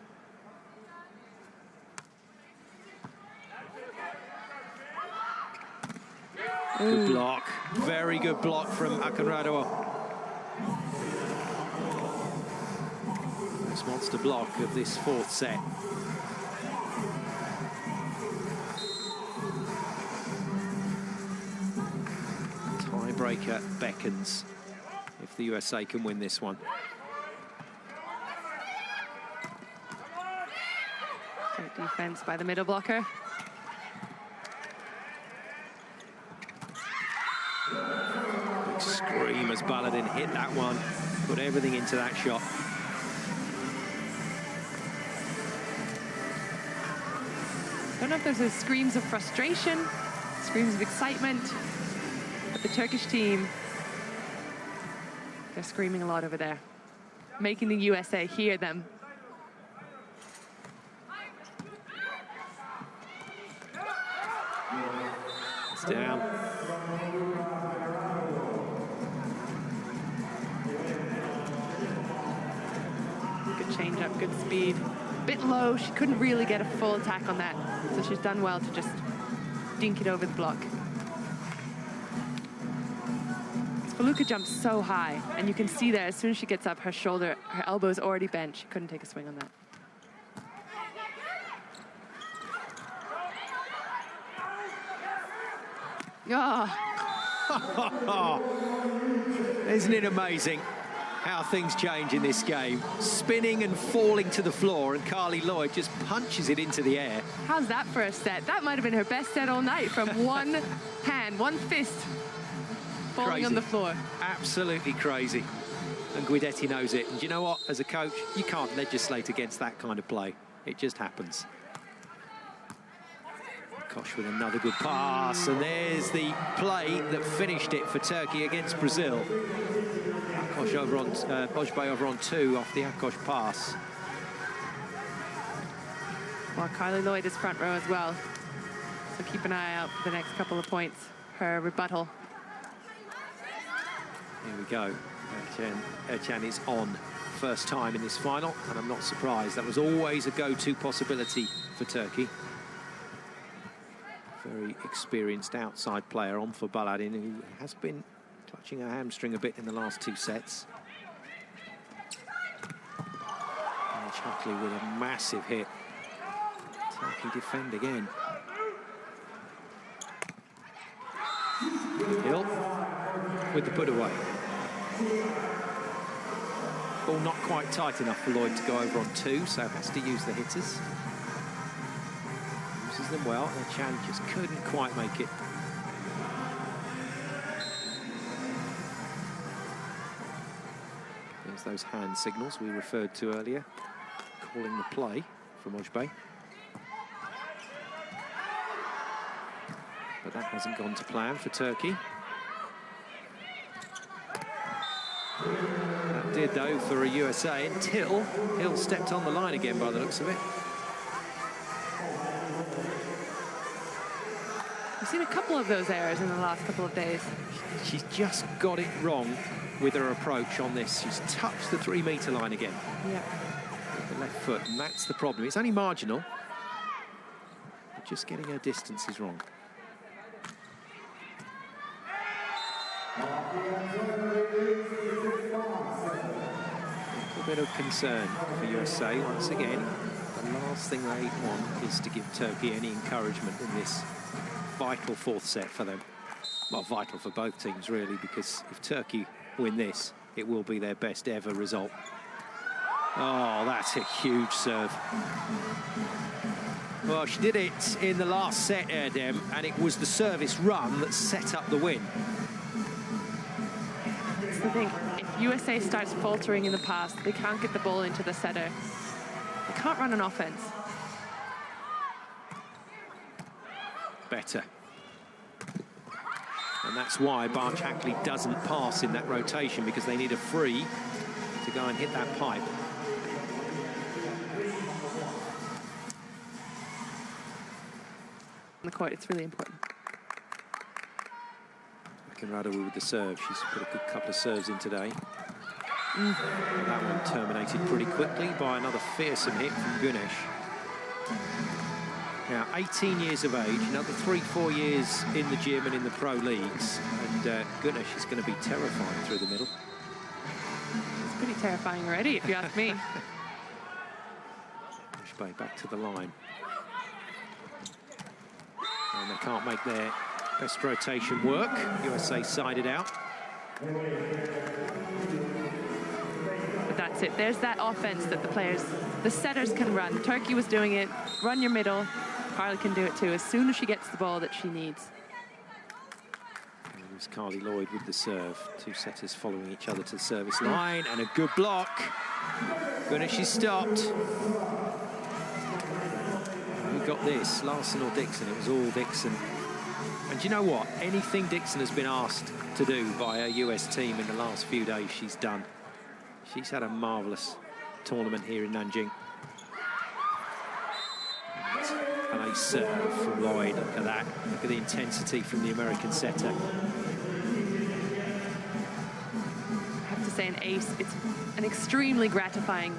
Good block. Very good block from Akanradova. This monster block of this 4th set. Tiebreaker beckons if the USA can win this one. Great defense by the middle blocker. Big scream as Baladin hit that one. Put everything into that shot. I don't know if there's screams of frustration, screams of excitement, but the Turkish team, they're screaming a lot over there, making the USA hear them. It's down. Good change up, good speed. Bit low, she couldn't really get a full attack on that, so she's done well to just dink it over the block. Feluca jumps so high, and you can see there as soon as she gets up, her shoulder, her elbow is already bent. She couldn't take a swing on that. Oh. Isn't it amazing how things change in this game? Spinning and falling to the floor, and Carly Lloyd just punches it into the air. How's that for a set? That might have been her best set all night, from one hand, one fist falling Crazy. on the floor. Absolutely crazy. And Guidetti knows it. And do you know what? As a coach, you can't legislate against that kind of play. It just happens. Kosh with another good pass, and there's the play that finished it for Turkey against Brazil. Kosh over on Ojbay over on 2 off the Akosh pass. Well, Carly Lloyd is front row as well, so keep an eye out for the next couple of points. Her rebuttal. Here we go. Ercan is on first time in this final, and I'm not surprised. That was always a go-to possibility for Turkey. Very experienced outside player on for Baladin, who has been clutching her hamstring a bit in the last 2 sets. And Chuckley with a massive hit. Turkey defend again. Hill with the put away. Ball not quite tight enough for Lloyd to go over on 2, so has to use the hitters. Uses them well, and Chan just couldn't quite make it. There's those hand signals we referred to earlier, calling the play from Ojbay. But that hasn't gone to plan for Turkey. That did, though, for a USA until Hill stepped on the line again by the looks of it. We've seen a couple of those errors in the last couple of days. She's just got it wrong with her approach on this. She's touched the 3-meter line again. Yeah. the left foot, and that's the problem. It's only marginal. But just getting her distance is wrong. A bit of concern for USA once again. The last thing they want is to give Turkey any encouragement in this vital fourth set for them. Well, vital for both teams, really, because if Turkey win this, it will be their best ever result. Oh, that's a huge serve. Well, she did it in the last set, Erdem, and it was the service run that set up the win. That's the thing. If USA starts faltering in the pass, they can't get the ball into the setter. They can't run an offense. Better. And that's why Barchakli doesn't pass in that rotation, because they need a free to go and hit that pipe. On the court, it's really important. Radowy with the serve. She's put a good couple of serves in today. And that one terminated pretty quickly by another fearsome hit from Güneş. Now, 18 years of age, another 3-4 years in the gym and in the pro leagues, and Güneş is going to be terrifying through the middle. It's pretty terrifying already, if you ask me. Bay back to the line. And they can't make their best rotation work. USA sided out. But that's it. There's that offense that the players, the setters can run. Turkey was doing it. Run your middle. Carly can do it too, as soon as she gets the ball that she needs. And there's Carly Lloyd with the serve. Two setters following each other to the service line, and a good block. Güneş is stopped. Who got this? Larson or Dixon? It was all Dixon. And do you know what? Anything Dixon has been asked to do by a US team in the last few days, she's done. She's had a marvellous tournament here in Nanjing. And a serve from Lloyd. Look at that. Look at the intensity from the American setter. I have to say, an ace, it's an extremely gratifying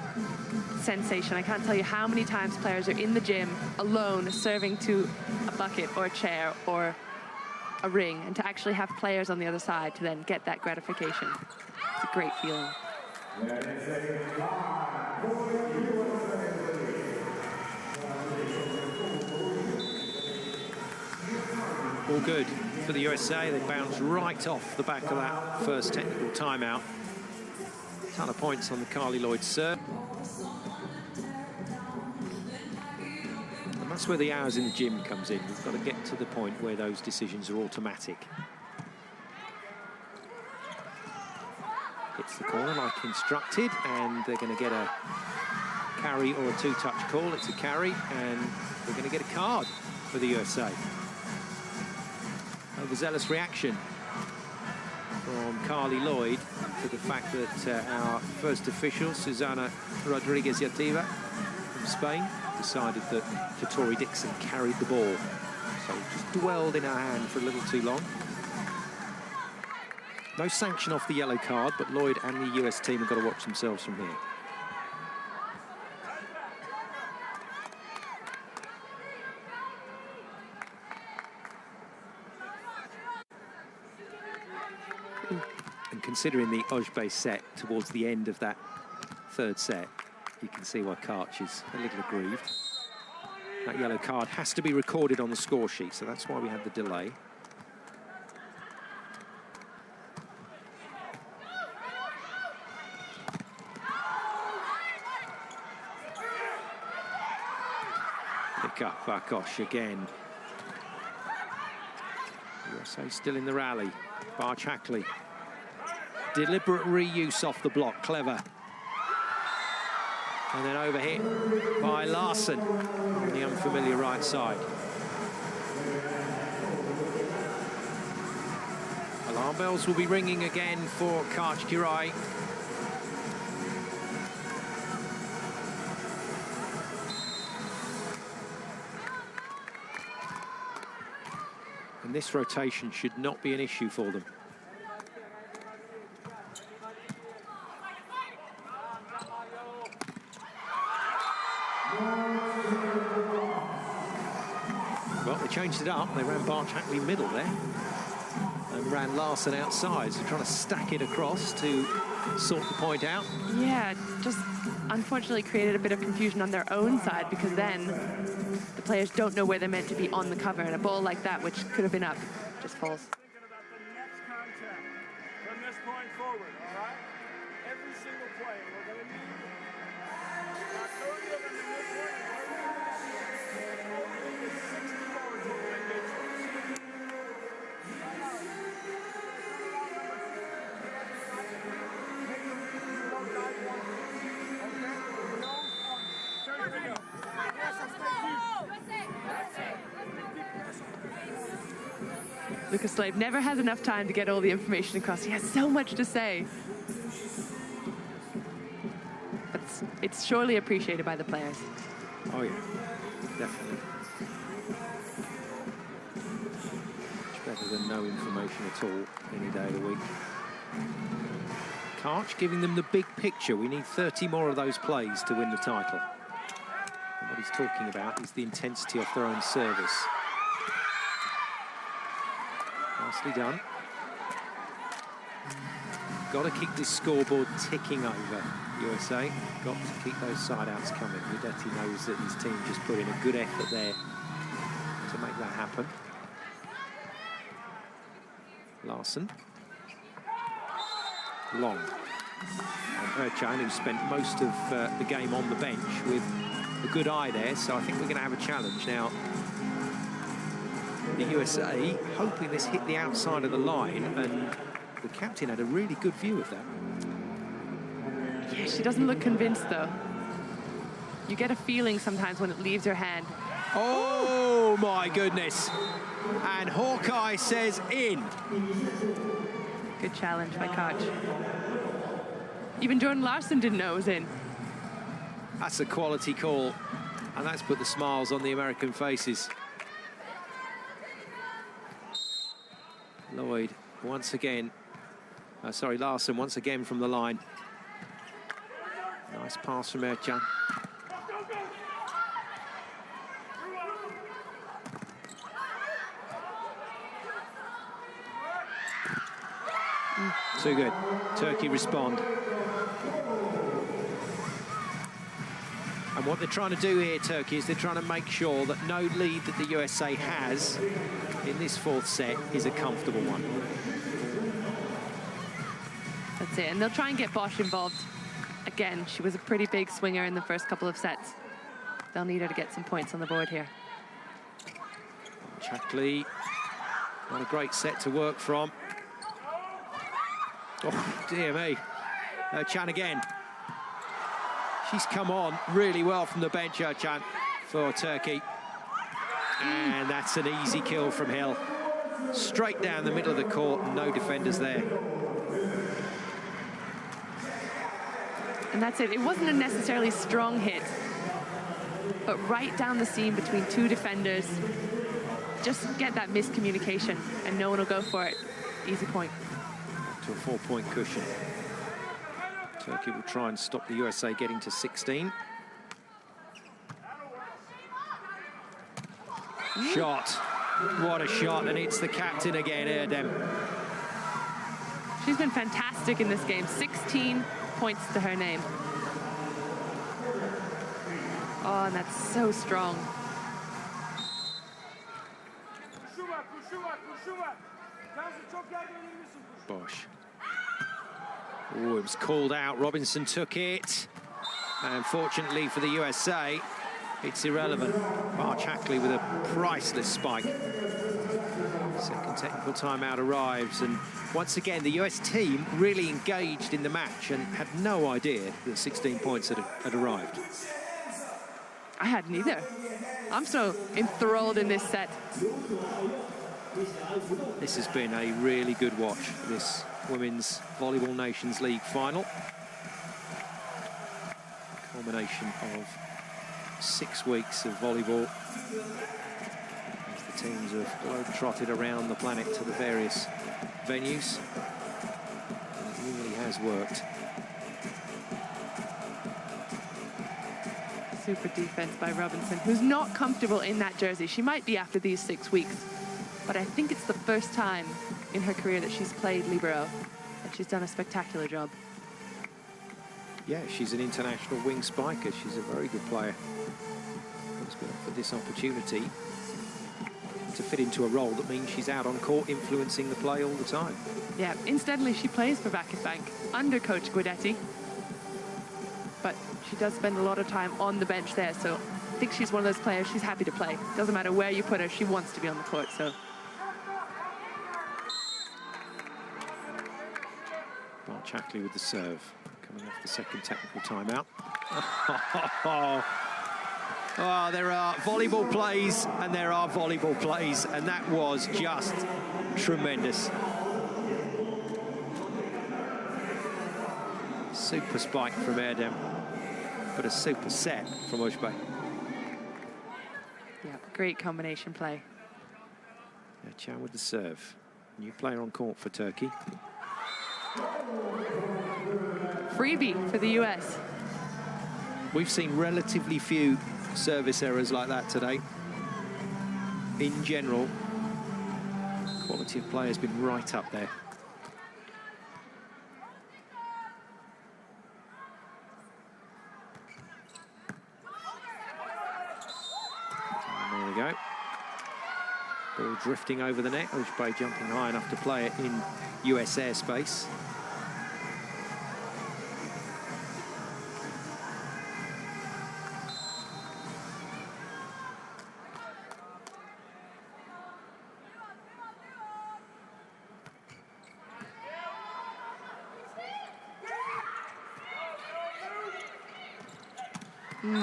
sensation. I can't tell you how many times players are in the gym alone serving to a bucket or a chair or a ring, and to actually have players on the other side to then get that gratification. It's a great feeling. All good for the USA. They bounce right off the back of that first technical timeout. A ton of points on the Carly Lloyd serve. And that's where the hours in the gym comes in. We've got to get to the point where those decisions are automatic. Hits the corner like instructed, and they're going to get a carry or a two-touch call. It's a carry, and they're going to get a card for the USA. Overzealous reaction from Carly Lloyd to the fact that our first official, Susana Rodriguez-Yativa from Spain, decided that Katori Dixon carried the ball. So it just dwelled in her hand for a little too long. No sanction off the yellow card, but Lloyd and the US team have got to watch themselves from here. And considering the Ojbe set towards the end of that third set, you can see why Karch is a little aggrieved. That yellow card has to be recorded on the score sheet, so that's why we had the delay. Pick up Barkosh again. USA still in the rally. Barchakli. Deliberate reuse off the block, clever. And then overhit by Larson on the unfamiliar right side. Alarm bells will be ringing again for Karch Kirai. And this rotation should not be an issue for them. well, they changed it up. They ran Barch-Hackley middle there and ran Larson outside. So trying to stack it across to sort the point out. Yeah, just unfortunately created a bit of confusion on their own side, because then the players don't know where they're meant to be on the cover, and a ball like that, which could have been up, just falls. Thinking about the next contact from this point forward, all right? Every single play, we're going to need about 30 of them in this one, and 60 balls we're going to get to. Lucas Slave never has enough time to get all the information across. He has so much to say. But it's surely appreciated by the players. Oh, yeah, definitely. Much better than no information at all any day of the week. Karch giving them the big picture. We need 30 more of those plays to win the title. And what he's talking about is the intensity of their own service. Nicely done. Got to keep this scoreboard ticking over, USA. Got to keep those side-outs coming. Guidetti knows that his team just put in a good effort there to make that happen. Larson. Long. And Erchan, who spent most of the game on the bench with a good eye there, so I think we're going to have a challenge now. The USA hoping this hit the outside of the line, and the captain had a really good view of that. Yeah, she doesn't look convinced, though. You get a feeling sometimes when it leaves her hand. Oh, my goodness. And Hawkeye says in. Good challenge by Koch. Even Jordan Larson didn't know it was in. That's a quality call, and that's put the smiles on the American faces. Lloyd once again, Larson once again from the line. Nice pass from Erchan. Too good. Turkey respond. And what they're trying to do here, Turkey, is they're trying to make sure that no lead that the USA has in this fourth set is a comfortable one. That's it, and they'll try and get Bosch involved. Again, she was a pretty big swinger in the first couple of sets. They'll need her to get some points on the board here. Hackley, not a great set to work from. Oh, dear me. Chan again. She's come on really well from the bench, Chan, for Turkey. And that's an easy kill from Hill. Straight down the middle of the court, no defenders there. And that's it. It wasn't a necessarily strong hit, but right down the seam between two defenders. Just get that miscommunication and no one will go for it. Easy point. To a 4-point cushion. Turkey will try and stop the USA getting to 16. Shot. What a shot, and it's the captain again, Erdem. She's been fantastic in this game. 16 points to her name. Oh, and that's so strong. Bosch. Oh, it was called out. Robinson took it. And fortunately for the USA, it's irrelevant. Barch-Hackley with a priceless spike. Second technical timeout arrives, and once again the US team really engaged in the match and had no idea that 16 points had arrived. I hadn't either. I'm so enthralled in this set. This has been a really good watch, this Women's Volleyball Nations League final. A culmination of 6 weeks of volleyball as the teams have globe-trotted around the planet to the various venues. And it really has worked. Super defense by Robinson, who's not comfortable in that jersey. She might be after these 6 weeks, but I think it's the first time in her career that she's played libero, and she's done a spectacular job. Yeah, she's an international wing spiker. She's a very good player. She's been offered this opportunity to fit into a role that means she's out on court influencing the play all the time. Yeah, incidentally, she plays for Bank under Coach Guidetti, but she does spend a lot of time on the bench there, so I think she's one of those players, she's happy to play. Doesn't matter where you put her, she wants to be on the court, so. Barchackley with the serve, coming off the second technical timeout. Oh, there are volleyball plays and there are volleyball plays, and that was just tremendous. Super spike from Erdem, but a super set from Ujbe. Yeah, great combination play. Chan with the serve. New player on court for Turkey. Freebie for the US. We've seen relatively few service errors like that today. In general, quality of play has been right up there. And there we go. Ball drifting over the net. Ujbe jumping high enough to play it in US airspace.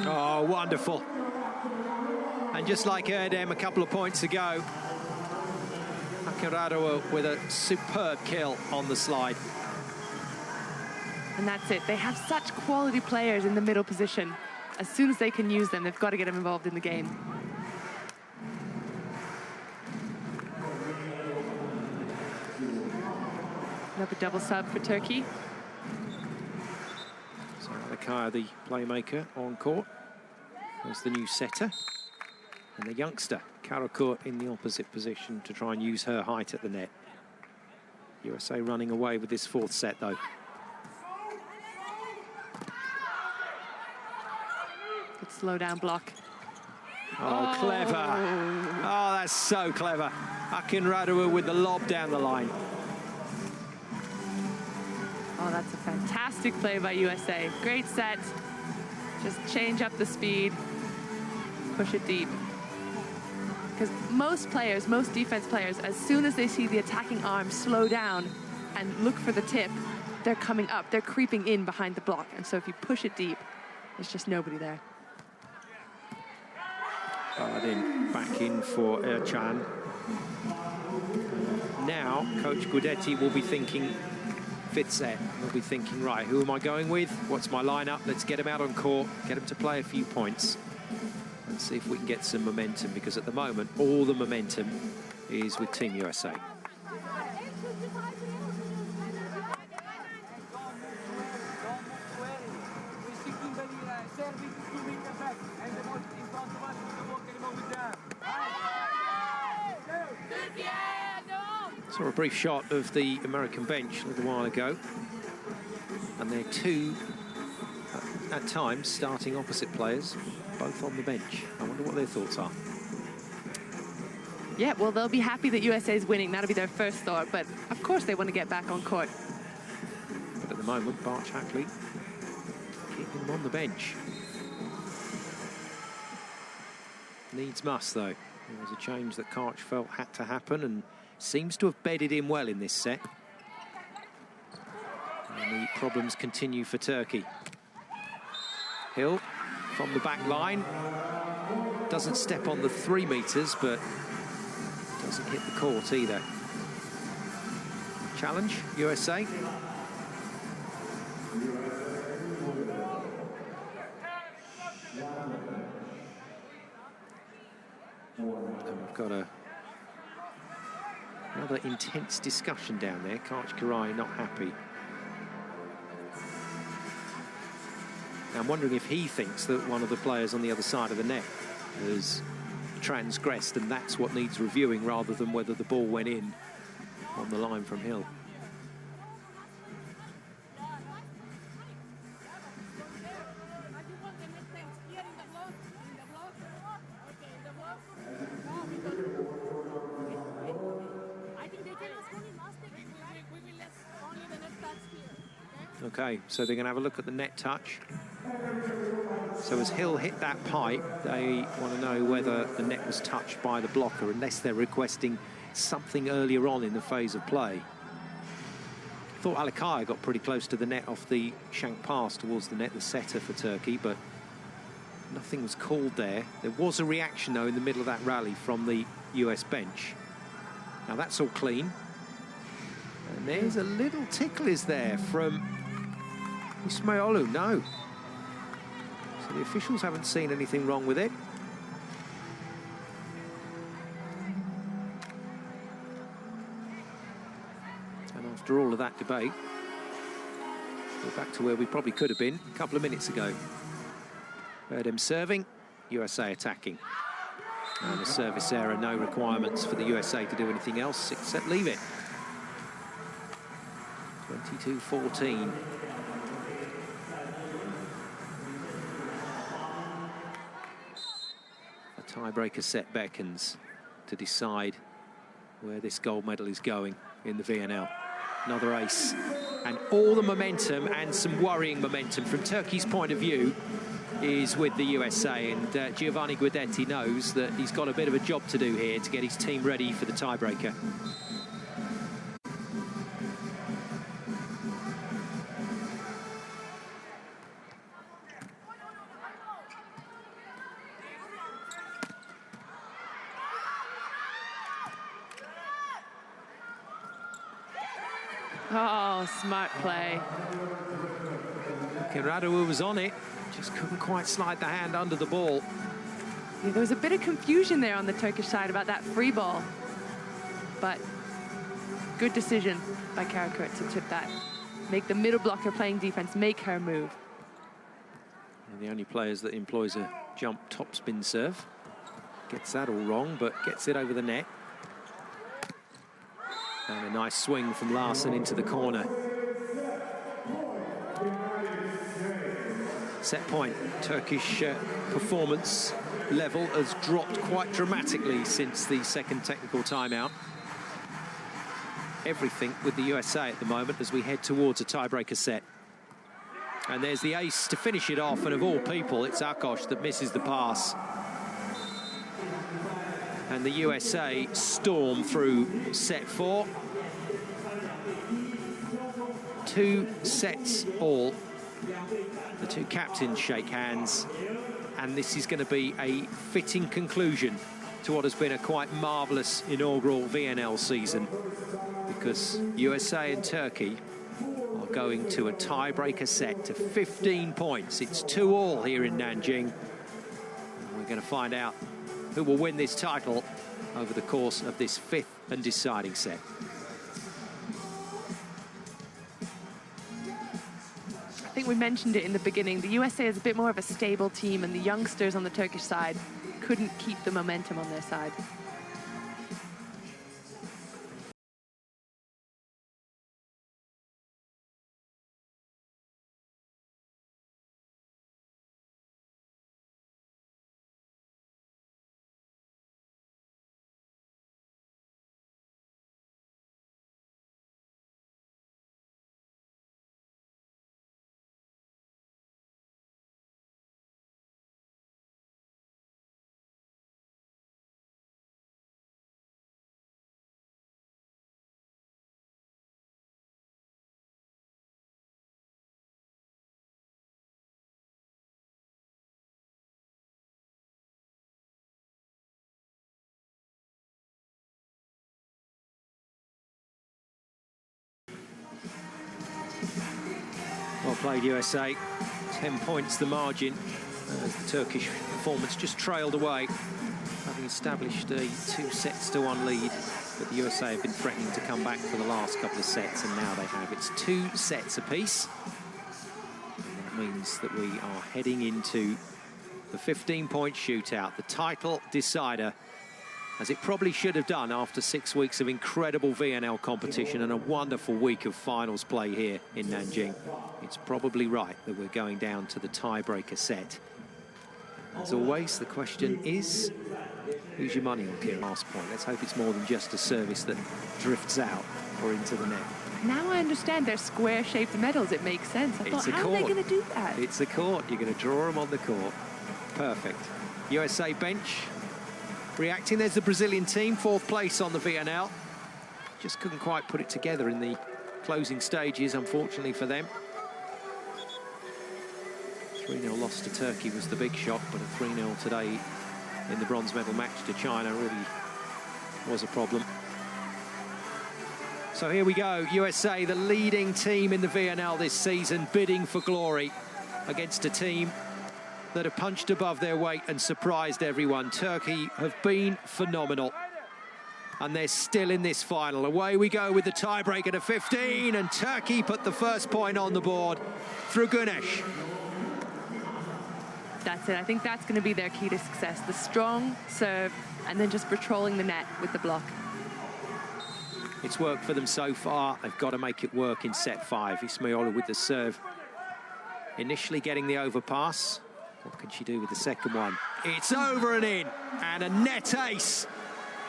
Oh, wonderful. And just like Erdem a couple of points ago, Akirawa with a superb kill on the slide. And that's it. They have such quality players in the middle position. As soon as they can use them, they've got to get them involved in the game. Another double sub for Turkey. So Alakaya, the playmaker, on court. There's the new setter. And the youngster, Karakur, in the opposite position to try and use her height at the net. USA running away with this fourth set, though. Good slow down block. Oh, clever. Oh, that's so clever. Akinradua with the lob down the line. Oh, that's a fantastic play by USA. Great set. Just change up the speed. Push it deep. Because most players, most defense players, as soon as they see the attacking arm slow down and look for the tip, they're coming up. They're creeping in behind the block. And so if you push it deep, there's just nobody there. Then back in for Erchan. Now, Coach Guidetti will be thinking fifth set. He'll be thinking, right, who am I going with? What's my lineup? Let's get him out on court, get him to play a few points. And see if we can get some momentum, because at the moment, all the momentum is with Team USA. Saw a brief shot of the American bench a little while ago, and they're two, at times, starting opposite players, both on the bench. I wonder what their thoughts are. Yeah, well, they'll be happy that USA is winning. That'll be their first thought, but of course they want to get back on court. But at the moment, Barchackley keeping them on the bench. Needs must, though. There was a change that Karch felt had to happen, and seems to have bedded in well in this set. And the problems continue for Turkey. Hill from the back line. Doesn't step on the 3 meters, but doesn't hit the court either. Challenge, USA. And we've got another intense discussion down there. Karch Karai not happy. I'm wondering if he thinks that one of the players on the other side of the net has transgressed, and that's what needs reviewing rather than whether the ball went in on the line from Hill. Okay, so they're going to have a look at the net touch. So as Hill hit that pipe, they want to know whether the net was touched by the blocker, unless they're requesting something earlier on in the phase of play. I thought Alikaya got pretty close to the net off the shank pass towards the net, the setter for Turkey, but nothing was called there. There was a reaction, though, in the middle of that rally from the US bench. Now that's all clean. And there's a little tickle, is there, from Ismailoglu? No. So the officials haven't seen anything wrong with it. And after all of that debate, we're back to where we probably could have been a couple of minutes ago. Erdem serving, USA attacking. And a service error, no requirements for the USA to do anything else except leave it. 22-14. A tiebreaker set beckons to decide where this gold medal is going in the VNL. Another ace. And all the momentum, and some worrying momentum from Turkey's point of view, is with the USA. And Giovanni Guidetti knows that he's got a bit of a job to do here to get his team ready for the tiebreaker. Oh, smart play. Kiradowu was on it, just couldn't quite slide the hand under the ball. Yeah, there was a bit of confusion there on the Turkish side about that free ball. But good decision by Karakurt to tip that. Make the middle blocker playing defense, make her move. And the only players that employs a jump topspin serve. Gets that all wrong, but gets it over the net. And a nice swing from Larsen into the corner. Set point. Turkish performance level has dropped quite dramatically since the second technical timeout. Everything with the USA at the moment as we head towards a tiebreaker set. And there's the ace to finish it off, and of all people, it's Akos that misses the pass. And the USA storm through set 4. 2 sets all. The two captains shake hands, and this is going to be a fitting conclusion to what has been a quite marvellous inaugural VNL season, because USA and Turkey are going to a tiebreaker set to 15 points. It's 2-2 here in Nanjing. And we're going to find out who will win this title over the course of this 5th and deciding set. I think we mentioned it in the beginning. The USA is a bit more of a stable team, and the youngsters on the Turkish side couldn't keep the momentum on their side. Well played, USA. 10 points the margin as the Turkish performance just trailed away, having established a 2-1 lead. But the USA have been threatening to come back for the last couple of sets, and now they have. It's 2 sets apiece. And that means that we are heading into the 15-point shootout, the title decider, as it probably should have done after 6 weeks of incredible VNL competition and a wonderful week of finals play here in Nanjing. It's probably right that we're going down to the tiebreaker set. As always, the question is, who's your money on here? Last point. Let's hope it's more than just a service that drifts out or into the net. Now I understand they're square-shaped medals. It makes sense. I thought, how are they going to do that? It's a court. You're going to draw them on the court. Perfect. USA bench reacting. There's the Brazilian team, 4th place on the VNL. Just couldn't quite put it together in the closing stages, unfortunately for them. 3-0 loss to Turkey was the big shock, but a 3-0 today in the bronze medal match to China really was a problem. So here we go, USA, the leading team in the VNL this season, bidding for glory against a team that have punched above their weight and surprised everyone. Turkey have been phenomenal, and they're still in this final. Away we go with the tiebreaker to 15, and Turkey put the first point on the board through Güneş. That's it. I think that's going to be their key to success. The strong serve, and then just patrolling the net with the block. It's worked for them so far. They've got to make it work in set 5. Ismaila with the serve. Initially getting the overpass. What can she do with the second one? It's over and in. And a net ace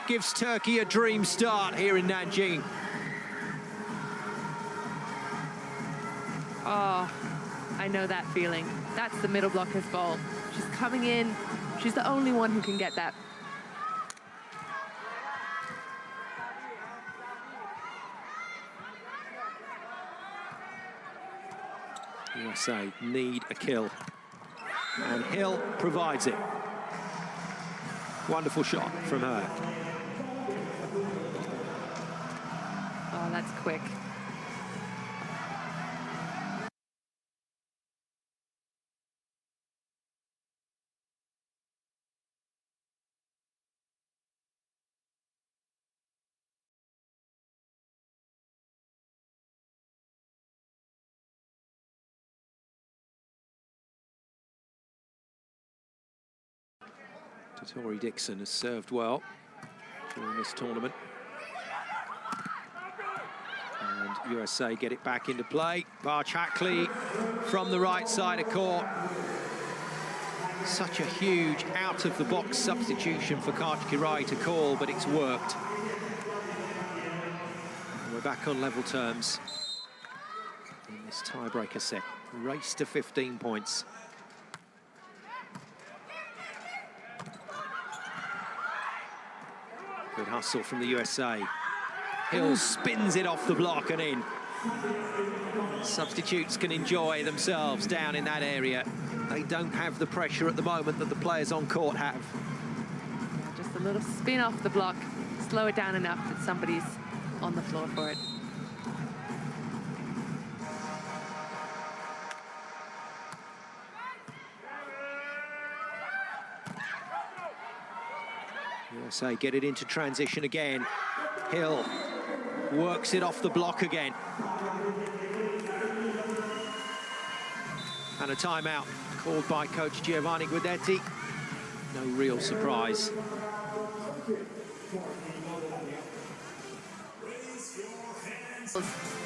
gives Turkey a dream start here in Nanjing. Oh, I know that feeling. That's the middle blocker's ball. She's coming in. She's the only one who can get that. USA need a kill, and Hill provides it. Wonderful shot from her. Oh, that's quick. Tori Dixon has served well during this tournament. And USA get it back into play. Barchakli from the right side of court. Such a huge out-of-the-box substitution for Karchkirai to call, but it's worked. And we're back on level terms in this tiebreaker set. Race to 15 points. Good hustle from the USA. Hill spins it off the block and in. Substitutes can enjoy themselves down in that area. They don't have the pressure at the moment that the players on court have. Just a little spin off the block. Slow it down enough that somebody's on the floor for it. USA get it into transition again. Hill works it off the block again. And a timeout called by coach Giovanni Guidetti. No real surprise.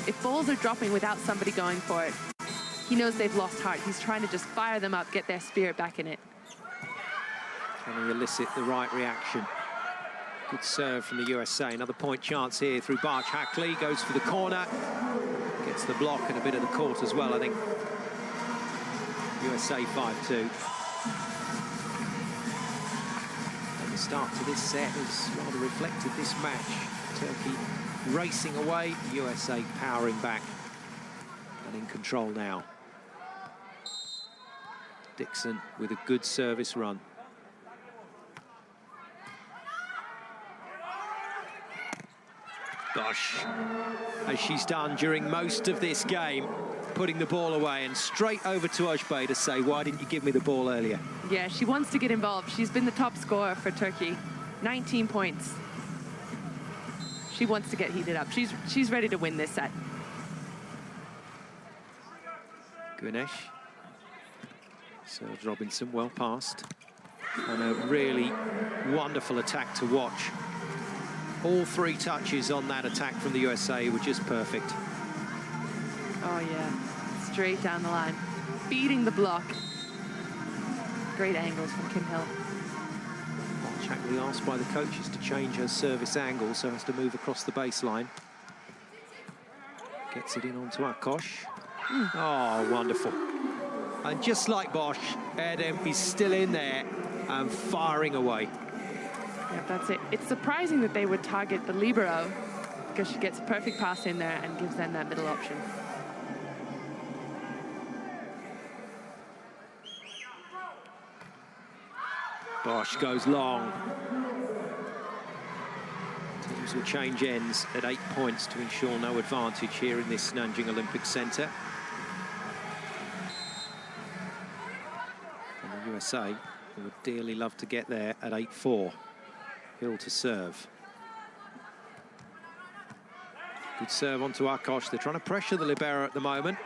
If balls are dropping without somebody going for it, he knows they've lost heart. He's trying to just fire them up, get their spirit back in it. Can he elicit the right reaction? Good serve from the USA. Another point chance here through Barchakli. Goes for the corner. Gets the block and a bit of the court as well, I think. USA 5-2. And the start to this set has rather reflected this match. Turkey racing away, USA powering back and in control now. Dixon with a good service run. Gosh, as she's done during most of this game, putting the ball away and straight over to Özbey to say, why didn't you give me the ball earlier? Yeah, she wants to get involved. She's been the top scorer for Turkey, 19 points. She wants to get heated up. She's ready to win this set. Güneş Serves Robinson, well passed. And a really wonderful attack to watch. All 3 touches on that attack from the USA were just perfect. Oh, yeah. Straight down the line. Beating the block. Great angles from Kim Hill. Shackley asked by the coaches to change her service angle, so has to move across the baseline. Gets it in onto Akosh. Oh, wonderful. And just like Bosch, Erdem is still in there and firing away. Yeah, that's it. It's surprising that they would target the libero because she gets a perfect pass in there and gives them that middle option. Bosch goes long. Teams will change ends at 8 points to ensure no advantage here in this Nanjing Olympic Centre. And the USA would dearly love to get there at 8-4. Hill to serve. Good serve onto Akosh. They're trying to pressure the libero at the moment.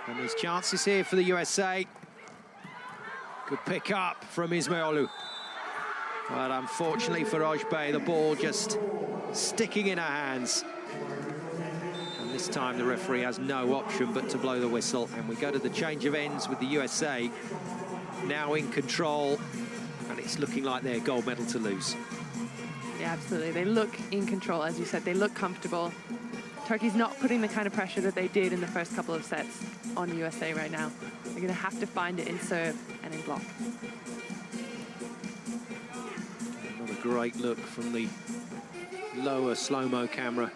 And there's chances here for the USA. Good pick up from Ismailou. But unfortunately for Ojbe, the ball just sticking in her hands. And this time the referee has no option but to blow the whistle. And we go to the change of ends with the USA now in control. And it's looking like their gold medal to lose. Yeah, absolutely. They look in control, as you said. They look comfortable. Turkey's not putting the kind of pressure that they did in the first couple of sets on the USA right now. They're going to have to find it in serve and in block. Another great look from the lower slow-mo camera.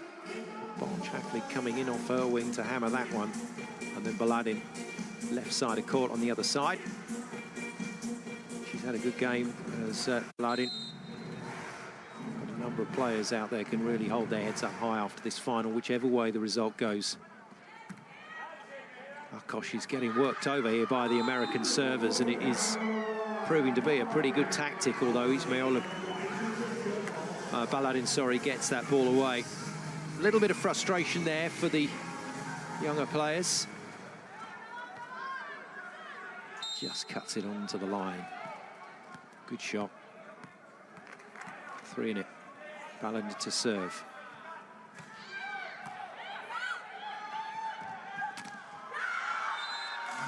Shackley coming in off her wing to hammer that one. And then Baladin, left side of court on the other side. She's had a good game as Baladin. A number of players out there can really hold their heads up high after this final, whichever way the result goes. Akosh is getting worked over here by the American servers, and it is proving to be a pretty good tactic, although Ismail Baladin, gets that ball away. A little bit of frustration there for the younger players. Just cuts it onto the line. Good shot. 3 in it. Baladin to serve.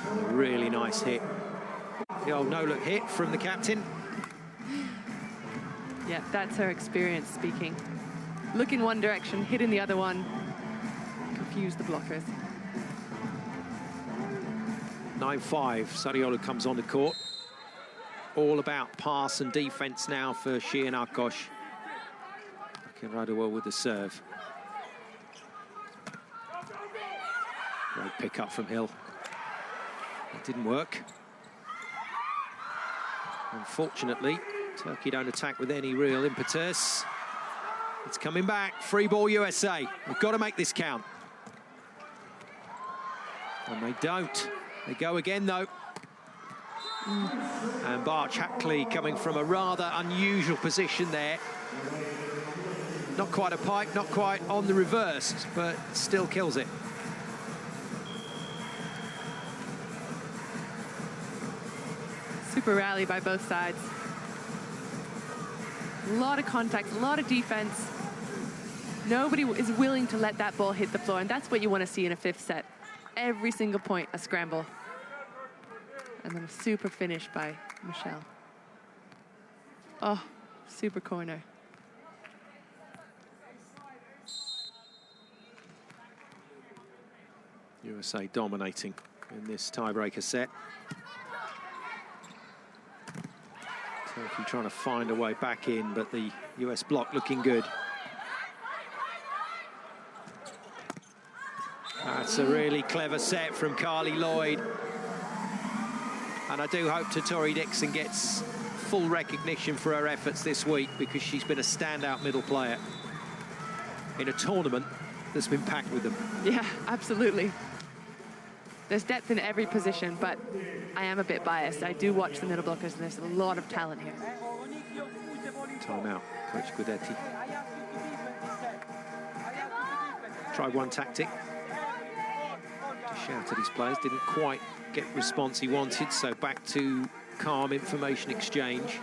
And a really nice hit. The old no-look hit from the captain. Yeah, that's her experience speaking. Look in one direction, hit in the other one. Confuse the blockers. 9-5, Sariolu comes on the court. All about pass and defense now for she and Akosh. Looking right well with the serve. Great pick up from Hill. That didn't work. Unfortunately, Turkey don't attack with any real impetus. It's coming back. Free ball USA. We've got to make this count. And they don't. They go again, though. And Barch Hackley coming from a rather unusual position there. Not quite a pipe, not quite on the reverse, but still kills it. Super rally by both sides. A lot of contact, a lot of defense. Nobody is willing to let that ball hit the floor, and that's what you want to see in a 5th set. Every single point, a scramble. And then a super finish by Michelle. Oh, super corner. USA dominating in this tiebreaker set. Turkey trying to find a way back in, but the US block looking good. That's a really clever set from Carly Lloyd. And I do hope Tori Dixon gets full recognition for her efforts this week, because she's been a standout middle player in a tournament that's been packed with them. Yeah, absolutely. There's depth in every position, but I am a bit biased. I do watch the middle blockers, and there's a lot of talent here. Timeout, Coach Guidetti. Try one tactic to shouted his players, didn't quite get the response he wanted, so back to calm information exchange.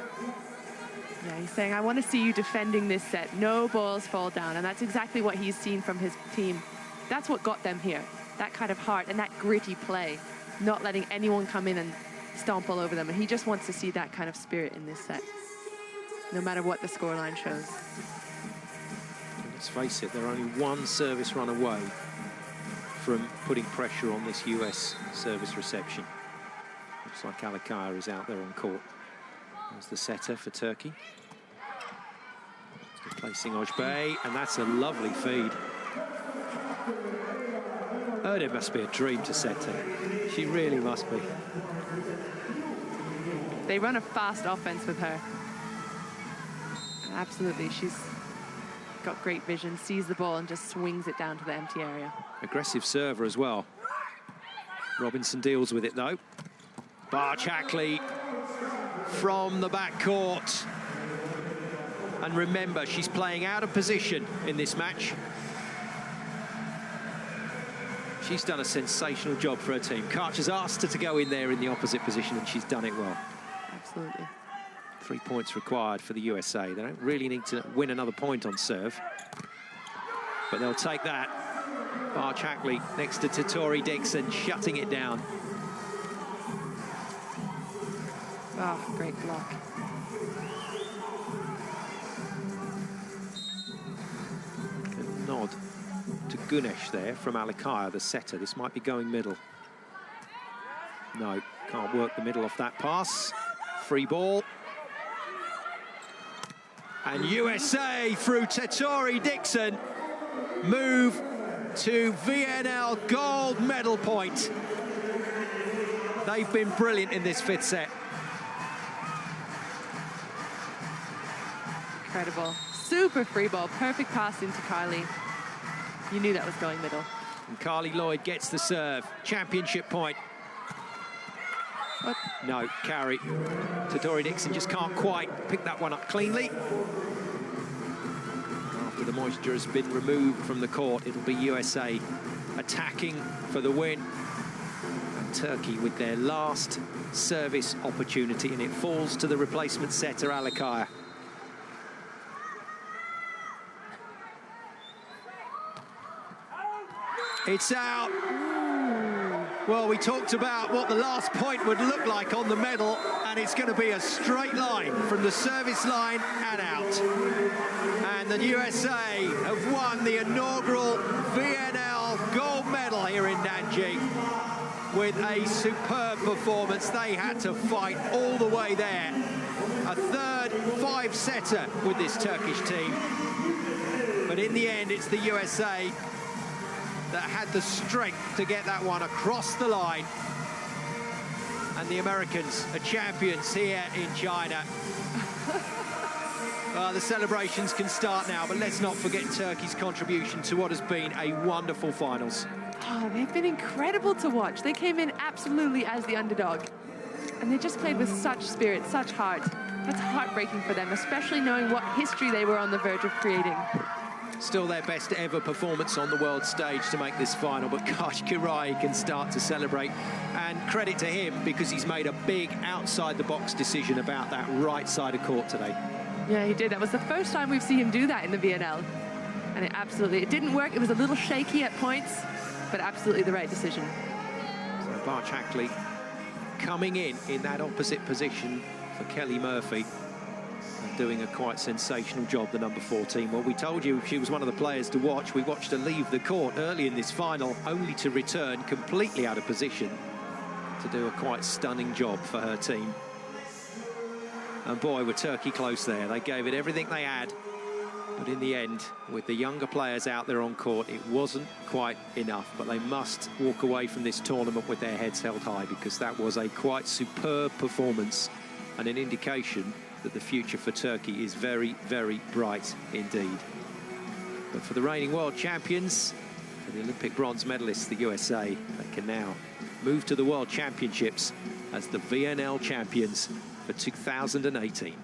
Yeah, he's saying, I want to see you defending this set. No balls fall down. And that's exactly what he's seen from his team. That's what got them here. That kind of heart and that gritty play. Not letting anyone come in and stomp all over them. And he just wants to see that kind of spirit in this set, no matter what the scoreline shows. Let's face it, they're only one service run away from putting pressure on this US service reception. Looks like Alikaya is out there on court. There's the setter for Turkey. Replacing Ojbey, and that's a lovely feed. It must be a dream to set her. She really must be. They run a fast offense with her. And absolutely, she's got great vision, sees the ball and just swings it down to the empty area. Aggressive server as well. Robinson deals with it though. Barch-Hackley from the backcourt. And remember, she's playing out of position in this match. She's done a sensational job for her team. Karcher's asked her to go in there in the opposite position, and she's done it well. Absolutely. 3 points required for the USA. They don't really need to win another point on serve, but they'll take that. Barch-Hackley next to Tottori Dixon, shutting it down. Oh, great block. A nod to Gunesh there from Alikaya, the setter. This might be going middle. No, can't work the middle off that pass. Free ball. And USA through Tottori Dixon move to VNL gold medal point. They've been brilliant in this fifth set. Incredible. Super free ball. Perfect pass into Carly. You knew that was going middle. And Carly Lloyd gets the serve. Championship point. What? No, carry. Tottori Dixon just can't quite pick that one up cleanly. After the moisture has been removed from the court, it'll be USA attacking for the win. And Turkey with their last service opportunity, and it falls to the replacement setter, Alikaya. It's out. Well, we talked about what the last point would look like on the medal, and it's going to be a straight line from the service line and out. And the USA have won the inaugural VNL gold medal here in Nanjing with a superb performance. They had to fight all the way there. A third five-setter with this Turkish team. But in the end, it's the USA that had the strength to get that one across the line. And the Americans are champions here in China. Well, the celebrations can start now, but let's not forget Turkey's contribution to what has been a wonderful finals. Oh, they've been incredible to watch. They came in absolutely as the underdog. And they just played with such spirit, such heart. That's heartbreaking for them, especially knowing what history they were on the verge of creating. Still their best ever performance on the world stage to make this final, but gosh, Kirai can start to celebrate. And credit to him, because he's made a big outside-the-box decision about that right side of court today. Yeah, he did. That was the first time we've seen him do that in the VNL. And it didn't work. It was a little shaky at points, but absolutely the right decision. So Barch-Hackley coming in that opposite position for Kelly Murphy. Doing a quite sensational job, the number 14. Well, we told you she was one of the players to watch. We watched her leave the court early in this final, only to return completely out of position to do a quite stunning job for her team. And boy, were Turkey close there. They gave it everything they had. But in the end, with the younger players out there on court, it wasn't quite enough. But they must walk away from this tournament with their heads held high, because that was a quite superb performance and an indication that the future for Turkey is very, very bright indeed. But for the reigning world champions, for the Olympic bronze medalists, the USA, they can now move to the World Championships as the VNL champions for 2018.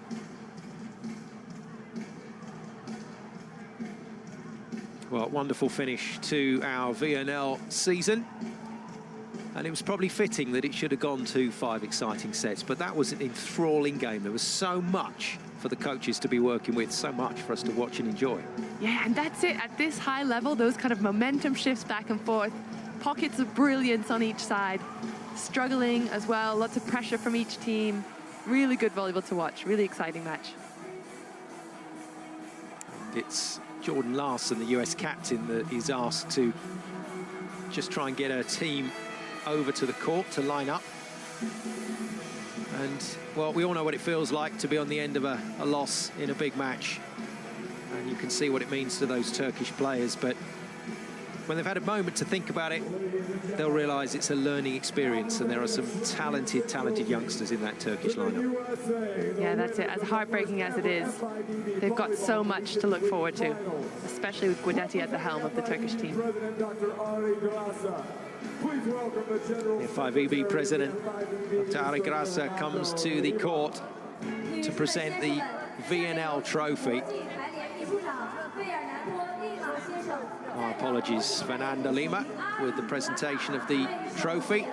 Well, wonderful finish to our VNL season. And it was probably fitting that it should have gone to 5 exciting sets, but that was an enthralling game. There was so much for the coaches to be working with, so much for us to watch and enjoy. Yeah, and that's it. At this high level, those kind of momentum shifts back and forth, pockets of brilliance on each side, struggling as well, lots of pressure from each team. Really good volleyball to watch, really exciting match. It's Jordan Larson, the US captain, that is asked to just try and get her team over to the court to line up. And, well, we all know what it feels like to be on the end of a loss in a big match. And you can see what it means to those Turkish players. But when they've had a moment to think about it, they'll realise it's a learning experience, and there are some talented youngsters in that Turkish lineup. Yeah, that's it. As heartbreaking as it is, they've got so much to look forward to, especially with Guidetti at the helm of the Turkish team. The FIVB president, Dr. Ari Grasa, comes to the court to present the VNL trophy. Our apologies, Fernanda Lima, with the presentation of the trophy.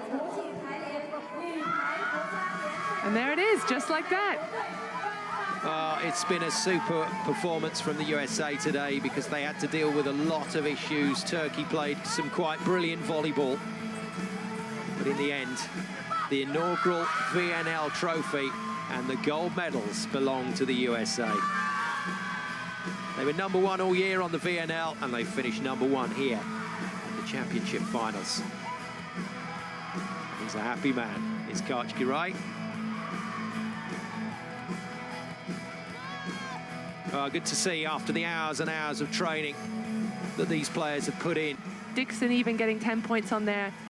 And there it is, just like that. It's been a super performance from the USA today because they had to deal with a lot of issues. Turkey played some quite brilliant volleyball. But in the end, the inaugural VNL trophy and the gold medals belong to the USA. They were #1 all year on the VNL, and they finished #1 here in the championship finals. He's a happy man, is Karch Giray. Good to see after the hours and hours of training that these players have put in. Dixon even getting 10 points on there.